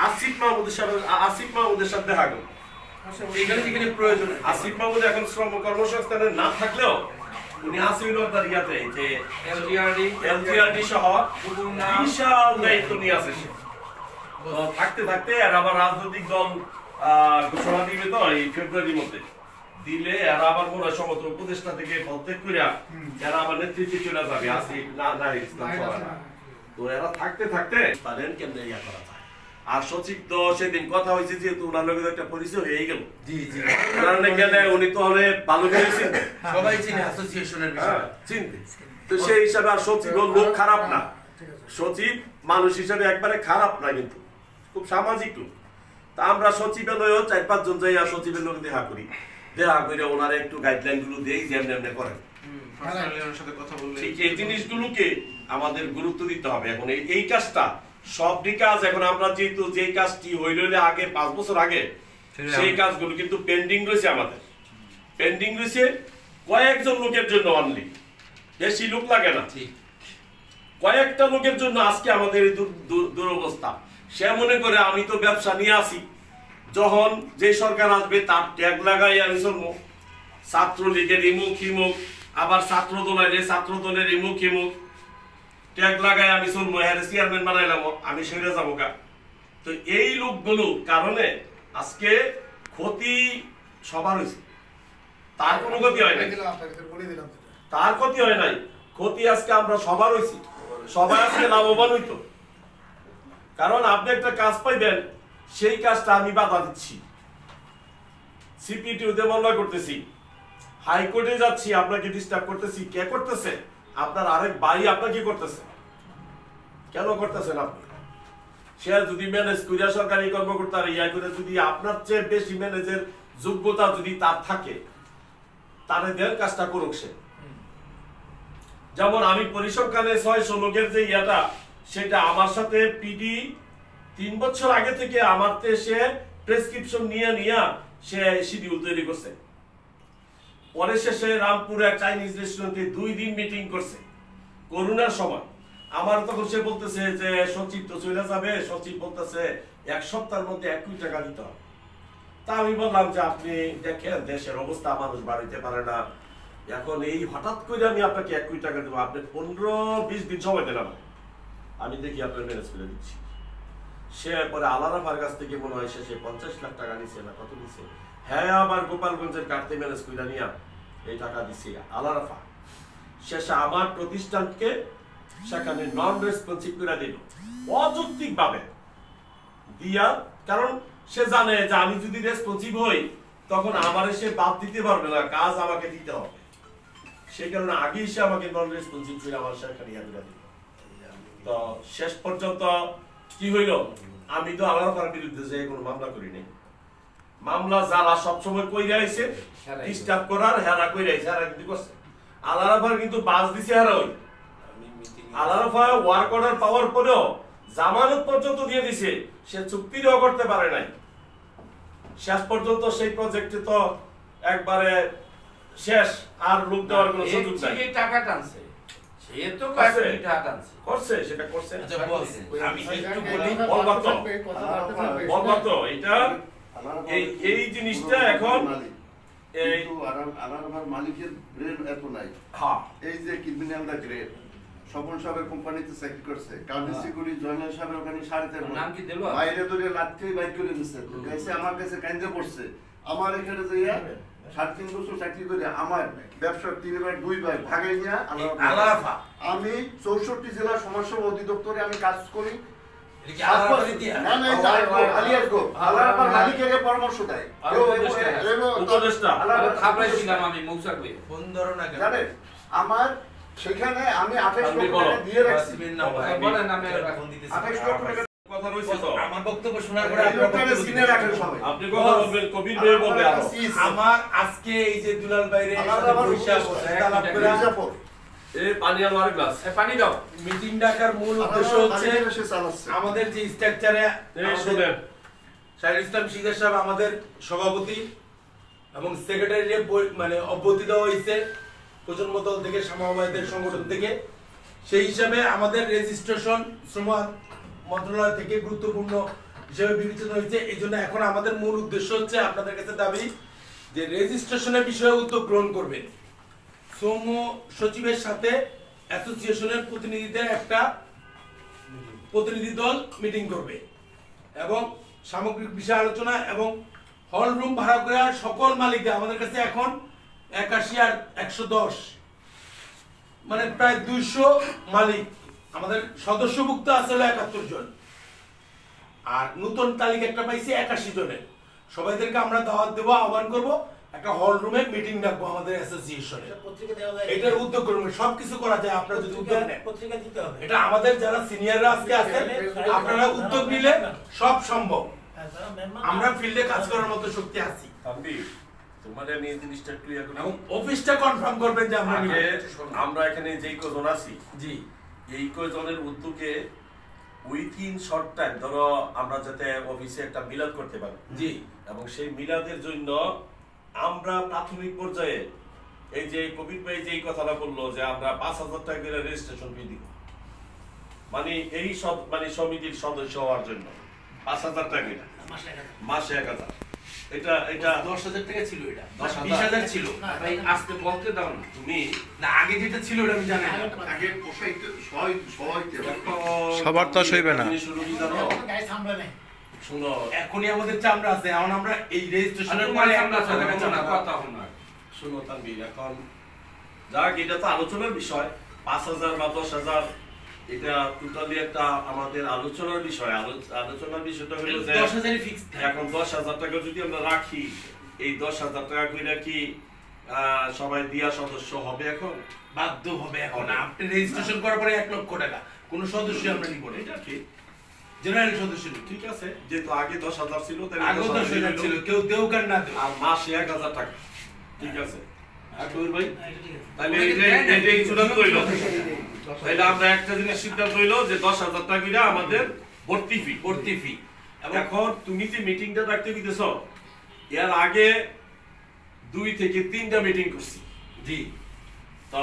আসিফ মাহমুদের সাথে দেখা করবো। এখানে প্রয়োজন আসিফ মাহমুদ এখন শ্রম কর্মসংস্থানে না থাকলেও উনি আসিফ আপনার ইয়াতে যে এলজিআরডি সহ বিশাল দায়িত্ব নিয়ে আসে। থাকতে থাকতে আর আবার রাজনৈতিক দল ঘোষণা দিবে তো এই ফেব্রুয়ারির মধ্যে, দিলে এরা আবার মনে হয় সমস্ত উপদেষ্টা থেকে প্রত্যেক করিয়া এরা আবার নেতৃত্বে চলে যাবে আসিফ না ইসলাম সভা। তো এরা থাকতে থাকতে পারেন কেন্দ্রে ইয়া করা যায়, আর সচিব তো সেদিন কথা হয়েছে যেহেতু ওনার লোকের একটা পরিচয় হয়ে গেল। জি জি উনি তো অনেক ভালো করে চিনতেন, সবাই চিনে অ্যাসোসিয়েশনের বিষয় চিনতে। তো সেই হিসাবে আর সচিব লোক খারাপ না, সচিব মানুষ হিসাবে একবারে খারাপ না, কিন্তু খুব সামাজিক লোক। তা আমরা সচিবের লয়েও 4-5 জন যাই সচিবের লোক দেখা করি, দেখা করে ওনারা একটু গাইডলাইন গুলো দেই যে এমনি এমনি করেন। ঠিক এই জিনিসগুলোকে আমাদের গুরুত্ব দিতে হবে। এখন এই কাজটা সবটি কাজ এখন আমরা যেহেতু যে কাজটি হইলে আগে 5 বছর আগে সেই কাজগুলো কিন্তু পেন্ডিং রয়েছে, আমাদের পেন্ডিং রয়েছে কয়েকজন লোকের জন্য, অনলি বেশি লোক লাগে না, কয়েকটা লোকের জন্য আজকে আমাদের এই দুরবস্থা। সে মনে করে আমি তো ব্যবসা নিয়ে আসি, যখন যে সরকার আসবে তার ট্যাগ লাগাই আমি চলবো, ছাত্রলীগের ইমুক হিমুক, আবার ছাত্র দলের ইমুক হিমুক ট্যাগ লাগাই আমি চলবো, চেয়ারম্যান বানাইলাম, আমি সরে যাবো গা। তো এই লোকগুলোর কারণে আজকে ক্ষতি সবার হয়েছে, তার কোনো ক্ষতি হয় নাই, তার ক্ষতি হয় নাই, ক্ষতি আজকে আমরা সবার হয়েছি, সবাই আজকে লাভবান হইতো। কারণ আপনি একটা কাজ পাইবেন, সেই কাজটা আমি বাধা দিচ্ছি, সিপিটিউতে মামলা করতেছি, হাইকোর্টে যাচ্ছি, আপনাকে ডিস্টার্ব করতেছি, কে করতেছে? আপনার আরেক ভাই আপনাকে করতেছে। কেন করতেছেন আপনি? সে যদি ম্যানেজ করিয়া সরকারি কর্মকর্তা ইয়া করে যদি আপনার চেয়ে বেশি ম্যানেজের যোগ্যতা যদি তার থাকে, তাহলে দেন কাজটা করুক সে। যেমন আমি পরিসংখ্যানে 600 লোকের যে ইয়াটা, সেটা আমার সাথে পিডি 3 বছর আগে থেকে আমার সে প্রেসক্রিপশন নিয়ে সে শিডিউল তৈরি করছে। পরে শেষে রামপুরে চাইনিজ রেস্টুরেন্টে 2 দিন মিটিং করছে করোনার সময়। আমার তখন সে বলতেছে যে সচিব তো চলে যাবে, সচিব বলতেছে 1 সপ্তাহের মধ্যে 1 কোটি টাকা দিতে হবে। তা আমি বললাম যে আপনি দেখেন দেশের অবস্থা, মানুষ বাড়িতে পারে না, এখন এই হঠাৎ করে আমি আপনাকে 1 কোটি টাকা দেবো, আপনি 15-20 দিন সময় দিলাম, আমি দেখি আপনার ম্যানেজ করে দিচ্ছি। সে পরে আলারাফার কাছ থেকে মনে হয় শেষে 50 লাখ টাকা নিছে না কত নিছে, হ্যাঁ আবার গোপালগঞ্জের কাটতে ম্যানেজ করে নিয়া এই টাকা দিছে আলারাফা। শেষে আমার প্রতিষ্ঠানকে সেখানে নন রেসপন্সিভ করে দিল অযৌক্তিক ভাবে দিয়া, কারণ সে জানে যে আমি যদি রেসপন্সিভ হই তখন আমার সে বাদ দিতে পারবে না, কাজ আমাকে দিতে হবে। সেই কারণে আগেই সে আমাকে নন রেসপন্সিভ করে আমার সেখানে ইয়া করে দিল। তো শেষ পর্যন্ত কি হইল, আমি তো আলারাফার বিরুদ্ধে যে কোনো মামলা করি নাই। মামলা যারা সবসময় কইরা আইছে ডিস্টার্ব করার, হেরা কইরা আইছে, হেরা কিন্তু করছে। আলারাফার কিন্তু বাস দিছে হেরা, ওই আলারাফা ওয়ার্ক অর্ডার পাওয়ার পরেও জামানত পর্যন্ত দিয়ে দিছে, সে চুক্তিও করতে পারে নাই। শেষ পর্যন্ত সেই প্রজেক্টে তো একবারে শেষ, আর লোক দেওয়ার কোনো সুযোগ নাই। টাকা টানছে, সে তো কয়েক কোটি টাকা টানছে, করছে, সেটা করছে। আচ্ছা বস, আমি একটু বলি, বলবা তো এটা এই জিনিসটা এখন এই আলারাফার মালিকের ব্রেন এত নাই। হ্যাঁ, এই যে ক্রিমিনাল দা গ্রেড স্বপন সাহেবের কোম্পানিতে চাকরি করছে, কার্ডি সিকিউরিটি জয়নাল সাহেবের ওখানে 3.5 নাম কি দিল, বাইরে ধরে লাঠি বাইক করে দিচ্ছে, গেছে আমার কাছে কান্দে পড়ছে। আমার এখানে যাইয়া 3.5 বছর চাকরি করে আমার ব্যবসা 3 ভাগ 2 ভাগ ভাগে নিয়ে আলারাফা, আমি 64 জেলা সমাজসেবা অধিদপ্তরে আমি কাজ করি। এটা কি আলারাফারই দিয়া? না না, এটা আলিয়াস গো, আলারাফার মালিকের পরামর্শ দেয়, উপদেষ্টা আলারাফা থাপড়াইছিলাম আমি মৌসা কই, ফোন ধরো না কেন? জানেন আমার সেখানে আমি 28 লক্ষ টাকা দিয়ে রাখছি, বলেন নামে 28 লক্ষ টাকা কথা রইছে তো। আমার বক্তব্য শোনার পরে এই লোকটাকে সিনে রাখেন সবাই। আপনি কথা বলবেন, কবির ভাই বলবে আরো। আমার আজকে এই যে দুলাল বাইরে এই পানি আনো আরেক গ্লাস। পানি দাও। মিটিং ডাকার মূল উদ্দেশ্য হচ্ছে আমাদের যে স্ট্রাকচারে এই শুনেন, শাহরুল ইসলাম শিকদার সাহেব আমাদের সভাপতি এবং সেক্রেটারি মানে অব্যাহতি দেওয়া হয়েছে প্রজন্ম দল থেকে, সমবায়দের সংগঠন থেকে। সেই হিসাবে আমাদের রেজিস্ট্রেশন শ্রম মন্ত্রণালয় থেকে গুরুত্বপূর্ণ হিসেবে বিবেচিত হয়েছে। এই জন্য এখন আমাদের মূল উদ্দেশ্য হচ্ছে আপনাদের কাছে দাবি যে রেজিস্ট্রেশনের বিষয়ে উদ্যোগ গ্রহণ করবেন। শ্রম সচিবের সাথে অ্যাসোসিয়েশনের প্রতিনিধিদের একটা প্রতিনিধি দল মিটিং করবে এবং সামগ্রিক বিষয় আলোচনা এবং হল রুম ভাড়া করে সকল মালিকদের, আমাদের কাছে এখন 81 আর 110 মানে প্রায় 200 মালিক, আমাদের সদস্যভুক্ত আছে 71 জন। আর নতুন তালিকা একটা পাইছি 81 জনের। সবাইদেরকে আমরা দাওয়াত দেবো, আহ্বান করবো, একটা হল রুমে মিটিং ডাকবো আমাদের অ্যাসোসিয়েশনে। এটার উদ্যোগ করবো, সবকিছু করা যায় আপনারা যদি উদ্যোগ নেন। এটা আমাদের যারা সিনিয়ররা আজকে আছেন, আপনারা উদ্যোগ নিলে সব সম্ভব। আমরা ফিল্ডে কাজ করার মতো শক্তি আছি। তোমাদের এই জিনিসটা একটু এখন অফিসটা কনফার্ম করবেন যে আমরা এখানে যেই কজন আছি, জি এই কজনের উদ্যোগে উইথিন শর্ট টাইম ধরো আমরা যাতে অফিসে একটা মিলাদ করতে পারি, জি, এবং সেই মিলাদের জন্য আমরা প্রাথমিক পর্যায়ে এই যে কবির ভাই যেই কথাটা বললো যে আমরা 5,000 টাকা করে রেজিস্ট্রেশন ফি দিব, মানে এই সব মানে সমিতির সদস্য হওয়ার জন্য 5,000 টাকা মাসে 1,000। এটা 10,000 টাকা ছিল, এটা 20,000 ছিল। ভাই আজকে বলতে দাও না, তুমি না আগে যেটা ছিল ওটা আমি জানি না। আগে পোষাইতে সবাইতে সবার তো সইবে না। শুরু কি জানো, শুনো এখনই আমাদের চামড়া আছে, এখন আমরা এই রেজিস্ট্রেশনের পরে কথা হল না। শুনো তানভীর, এখন যাক এটা তো আলোচনার বিষয়, 5,000 বা 10,000 এটা টোটালি একটা আমাদের আলোচনার বিষয়। আলোচনার বিষয়টা হলো যে 10,000 ফিক্স। এখন 10,000 টাকা যদি আমরা রাখি, এই 10,000 টাকা কইরা কি সবাই দিয়া সদস্য হবে? এখন বাধ্য হবে। এখন আপনি রেজিস্ট্রেশন করার পরে 1 লক্ষ টাকা কোন সদস্য আমরা নিব না, এটা ঠিক, জেনারেল সদস্য নিব। ঠিক আছে, যেহেতু আগে 10,000 ছিল তাহলে আগে 10,000 ছিল, কেউ দেও কার না দেও, আর মাসে 1,000 টাকা, ঠিক আছে। আর কবির ভাই তাহলে এটা এই চূড়ান্ত হইল। তাহলে আমরা একটা জিনিস সিদ্ধান্ত হইলো যে 10,000 টাকা করে আমাদের ভর্তি ফি। এখন তুমি যে মিটিংটা রাখতে গিয়েছ, এর আগে 2 থেকে 3টা মিটিং করছি, জি। তো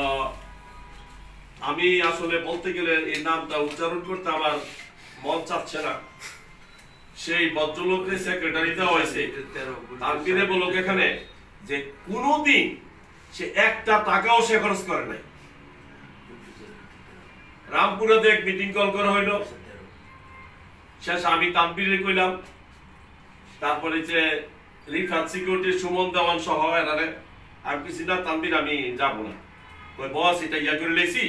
আমি আসলে বলতে গেলে এই নামটা উচ্চারণ করতে আমার মন চাচ্ছে না। সেই ভদ্রলোকের সেক্রেটারি দেওয়া হয়েছে, তানভীরে বলুক এখানে যে কোনোদিন সে 1টা টাকাও সে খরচ করে নাই। রামপুরে এক মিটিং কল করা হইলো, শেষ আমি তানভীরে কইলাম, তারপরে যে রিফাত সিকিউরিটি সুমন দেওয়ান সহ এনারে আমি কিছু না, তানভীর আমি যাবো না। ওই বস এটা ইয়া করে লেছি,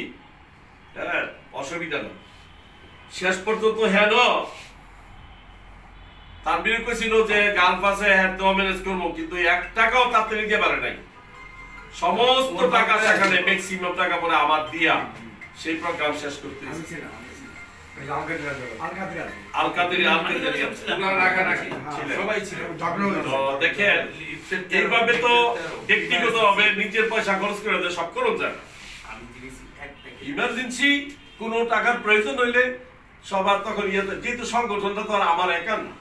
হ্যাঁ অসুবিধা না। শেষ পর্যন্ত হ্যাঁ তানভীর কইছিল যে গান পাশে হ্যাঁ তো ম্যানেজ করবো, কিন্তু 1 টাকাও তাতে নিতে পারে নাই। সমস্ত টাকা সেখানে ম্যাক্সিমাম টাকা পরে আমার দিয়া সেই প্রোগ্রাম শেষ করতে দেখেন। এইভাবে তো ব্যক্তিগত ভাবে নিজের পয়সা খরচ করে সব করুন যায়। ইমার্জেন্সি কোন টাকার প্রয়োজন হইলে সবার তখন যেহেতু সংগঠনটা তো আর আমার একার না,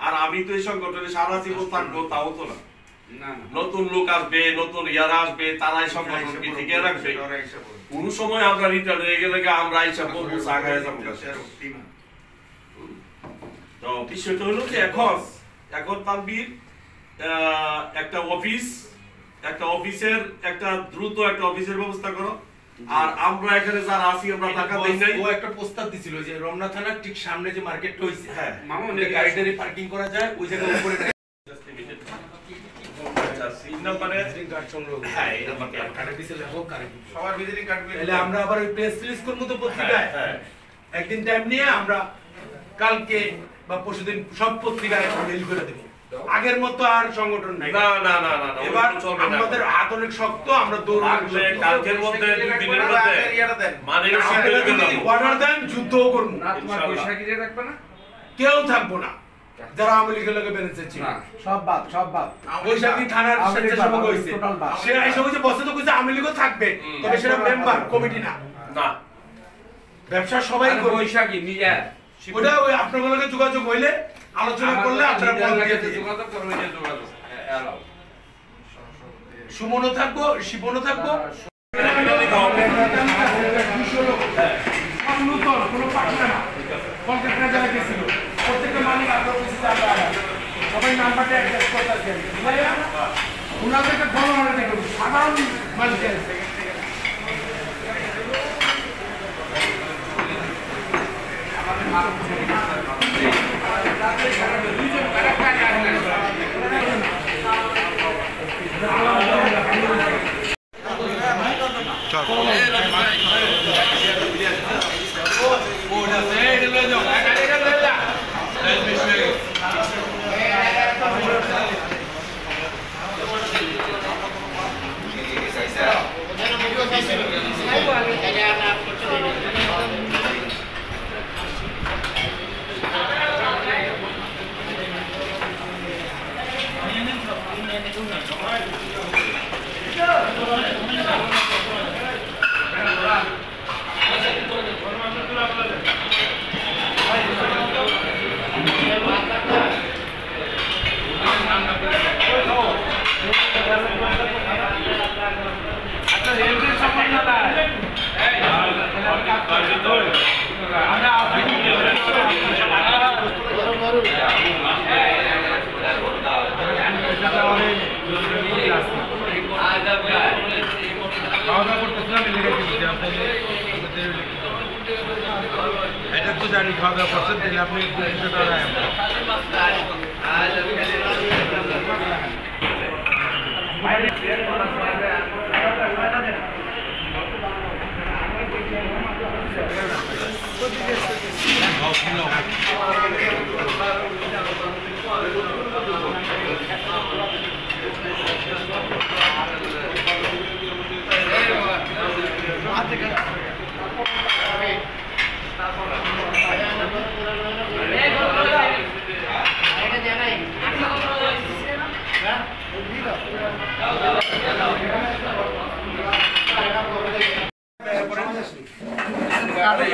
আর আমি তো এই সংগঠনে সারা জীবন থাকবো তাও তো না। নতুন লোক আসবে, নতুন ইয়ারা আসবে, তারাই সংগঠনকে টিকে রাখবে। কোন সময় আমরা রিটার্ন হয়ে গেলে আমরা হিসাব করবো, আগায় যাবো। তো বিষয়টা হলো যে এখন তানভীর একটা অফিসের একটা দ্রুত একটা অফিসের ব্যবস্থা করো। আর আমরা এখানে যারা আছি আমরা টাকা দেই নাই। ও একটা প্রস্তাব দিছিল যে রমনা থানার ঠিক সামনে যে মার্কেটটা হইছে, হ্যাঁ মামা ওই গাড়িটারি পার্কিং করা যায়, ওই জায়গার উপরে আমরা আবার ওই প্রেস রিলিজ করবো তো পত্রিকায়। একদিন টাইম নিয়ে আমরা কালকে বা পরশুদিন সব পত্রিকায় মেইল করে দেব। আগের মতো আর সংগঠন নাই, না না না না, এবার আমাদের হাত অনেক শক্ত। আমরা কালকের মধ্যে 2 দিনের মধ্যে মানে অর্ডার দেন, যুদ্ধও করবো, কেউ থাকবো না যারা আওয়ামী লীগের লোকে বেড়েছে ছিল। সব বাদ বৈশাখী থানার স্বেচ্ছাসেবক হয়েছে, সে আইসা বলছে বসে তো কইছে আওয়ামী লীগও থাকবে, তবে সেটা মেম্বার কমিটি না। ব্যবসা সবাই করবে। বৈশাখী মিয়া ওটা ওই আপনাদের লগে যোগাযোগ হইলে আলোচনা করলে আপনারা বল দিয়ে দিবেন। যোগাযোগ করবেন, যোগাযোগ এলাও। সুমনও থাকবো, শিবনও থাকবো। কোনো পাঠিয়ে না, কলকাতা যারা গেছিল প্রত্যেকটা মালিক আপনার সবাই নাম্বারটা অ্যাডজাস্ট করতে আসবেন। ওনাদের একটা গণমানে দেখুন, সাধারণ মালিক আছে। চল এটা তো জানি খাওয়া দাওয়া করছেন তাহলে আপনি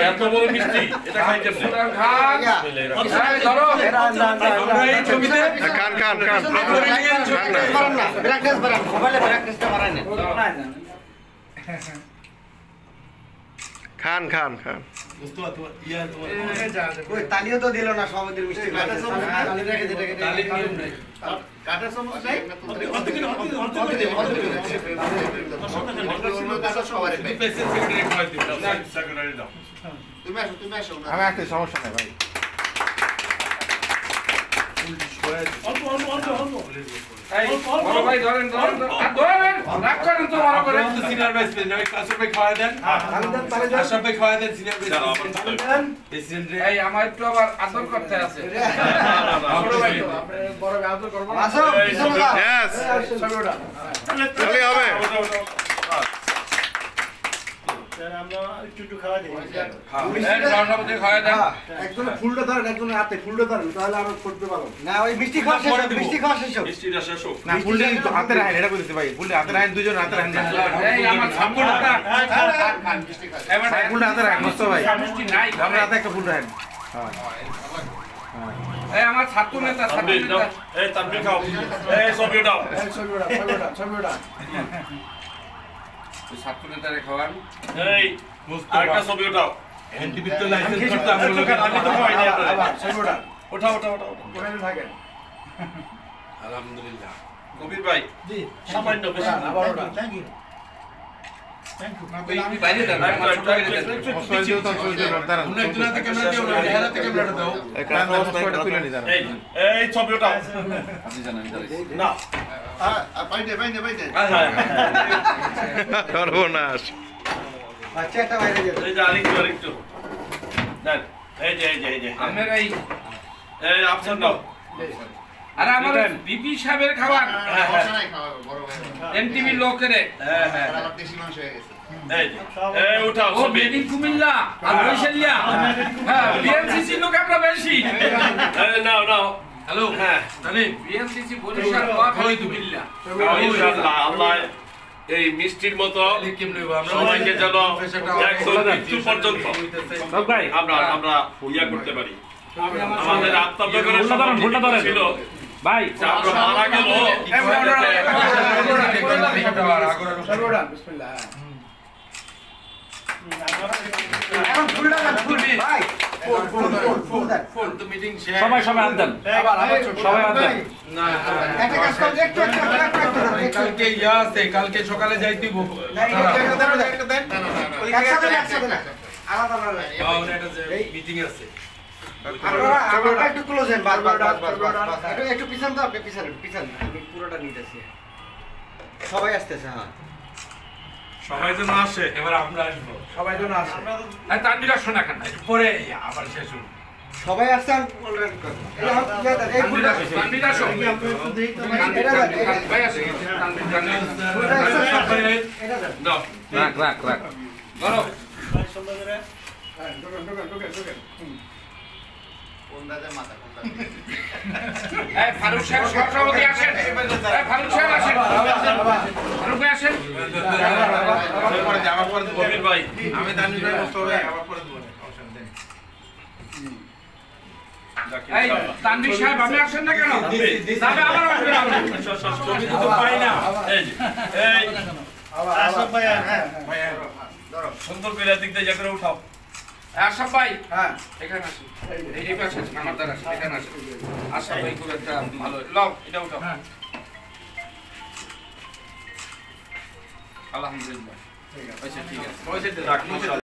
এত বড় মিষ্টি এটা খাই কেমনে খান খান খান তালিও তো দিল না সমাজের মিষ্টি কাটা চামচ নাই তুমি আসো আমি একটা সমস্যা নেই ভাই বড় ভাই ধরেন রাগ করেন তো বড় করে সিনিয়র ভাইস প্রেসিডেন্ট কাসর ভাই খাওয়া দেন আশরাফ ভাই খাওয়া দেন সিনিয়র ভাইস প্রেসিডেন্ট এই আমার একটু আবার আদর করতে আছে বড় আদর করব আসো यस চলে হবে আমরা একটু খাওয়া দিই একজনের ফুলটা ধরেন একজনের হাতে ফুলটা ধরেন তাহলে আরো করতে পারো না ওই মিষ্টি খাওয়া শেষ মিষ্টি খাওয়া শেষ মিষ্টিটা শেষ হোক না ফুলটা কিন্তু হাতে রাখেন এটা কইতেছি ভাই ফুলটা হাতে রাখেন দুইজন হাতে রাখেন এই আমার ছাপুরটা এবার ফুলটা হাতে রাখেন মস্ত ভাই মিষ্টি নাই আমরা হাতে একটা ফুল রাখেন এই আমার ছাত্র নেতা এই তানভীর খাও এই সবই দাও ছবিটা ছাত্র নেতারে খাওয়ান এই আরেকটা সবই দাও এনটিভি তো লাইসেন্স করতে আমি তো খাওয়াই নি আপনাদের ছবিটা ওঠা ওঠা ওঠা কোথায় থাকে আলহামদুলিল্লাহ কবির ভাই জি সামান্য বেশি আবারটা থ্যাংক ইউ বাইরে দেন আমার ছোট বাইরে দেন উনি একজন হাতে ক্যামেরা দিও না এর হাতে ক্যামেরাটা দাও তুলে নি এই এই ছবি ওঠাও না বাইরে বাইরে সর্বনাশ আচ্ছা একটা বাইরে দিয়ে এই যে আরেকটু দেন এই যে আপনার এই অপশন দাও আরে আমার বিপি সাহেবের খাবার এনটিভি লোকেরে হ্যাঁ এই যে এই উঠাও ও ছবি মেডিন কুমিল্লা আর বৈশালিয়া হ্যাঁ বিএনসিসি লোক আমরা বেশি এই নাও নাও হ্যালো হ্যাঁ জানি বিএনসিসি বরিশাল নোয়াখালী কুমিল্লা ইনশাআল্লাহ আল্লাহ এই মিষ্টির মতো সবাইকে যেন একদম মৃত্যু পর্যন্ত আমরা ইয়া করতে পারি আমাদের আত্মব্যবহারের ভুলটা ছিল ভাই আমরা মারা গেল বিসমিল্লাহ এখন ফুলটা দেন ফুল ভাই ফুল তো মিটিং শেষ সবাই আনতেন সবাই আনতেন না একটা কাজ করুন একটু কালকে ইয়া আছে কালকে সকালে যাই দিব একসাথে না আলাদা আলাদা মিটিং আছে আপনারা একটু ক্লোজ হেন বাস একটু পিছন তো আপনি পিছন আমি পুরোটা নিতেছি সবাই আসতেছে হ্যাঁ সবাই যেন আসে এবার আমরা আসবো সবাই যেন আসে আর তানবিরা শোনা খান পরে আবার শেষ হলো সবাই আসছে আর অলরেডি এই ফুলটা তানবিরা শোন ভাই আসে এটা দেন দাও রাখ ধরো এই ফারুক সাহেব সভাপতি আসেন এই ফারুক সাহেব আসেন ফারুক ভাই আসেন কবির ভাই আমি তানভীর ভাই বসতে হবে আবার পরে দেব এই তানভীর সাহেব আপনি আসেন না কেন তবে আবার আসবেন আপনি ছবি তো পাই না এই আশরাফ ভাই, হ্যাঁ ভাই, ধরো সুন্দর করে দিক দিয়ে করে উঠাও। আশরাফ ভাই হ্যাঁ এখানে আসুন, এই পাশে আসুন, আমার দ্বারা আসুন, এখানে আসুন। আশরাফ ভাই খুব একটা ভালো, লও এটা উঠাও। আলহামদুলিল্লাহ, ঠিক আছে, ঠিক আছে।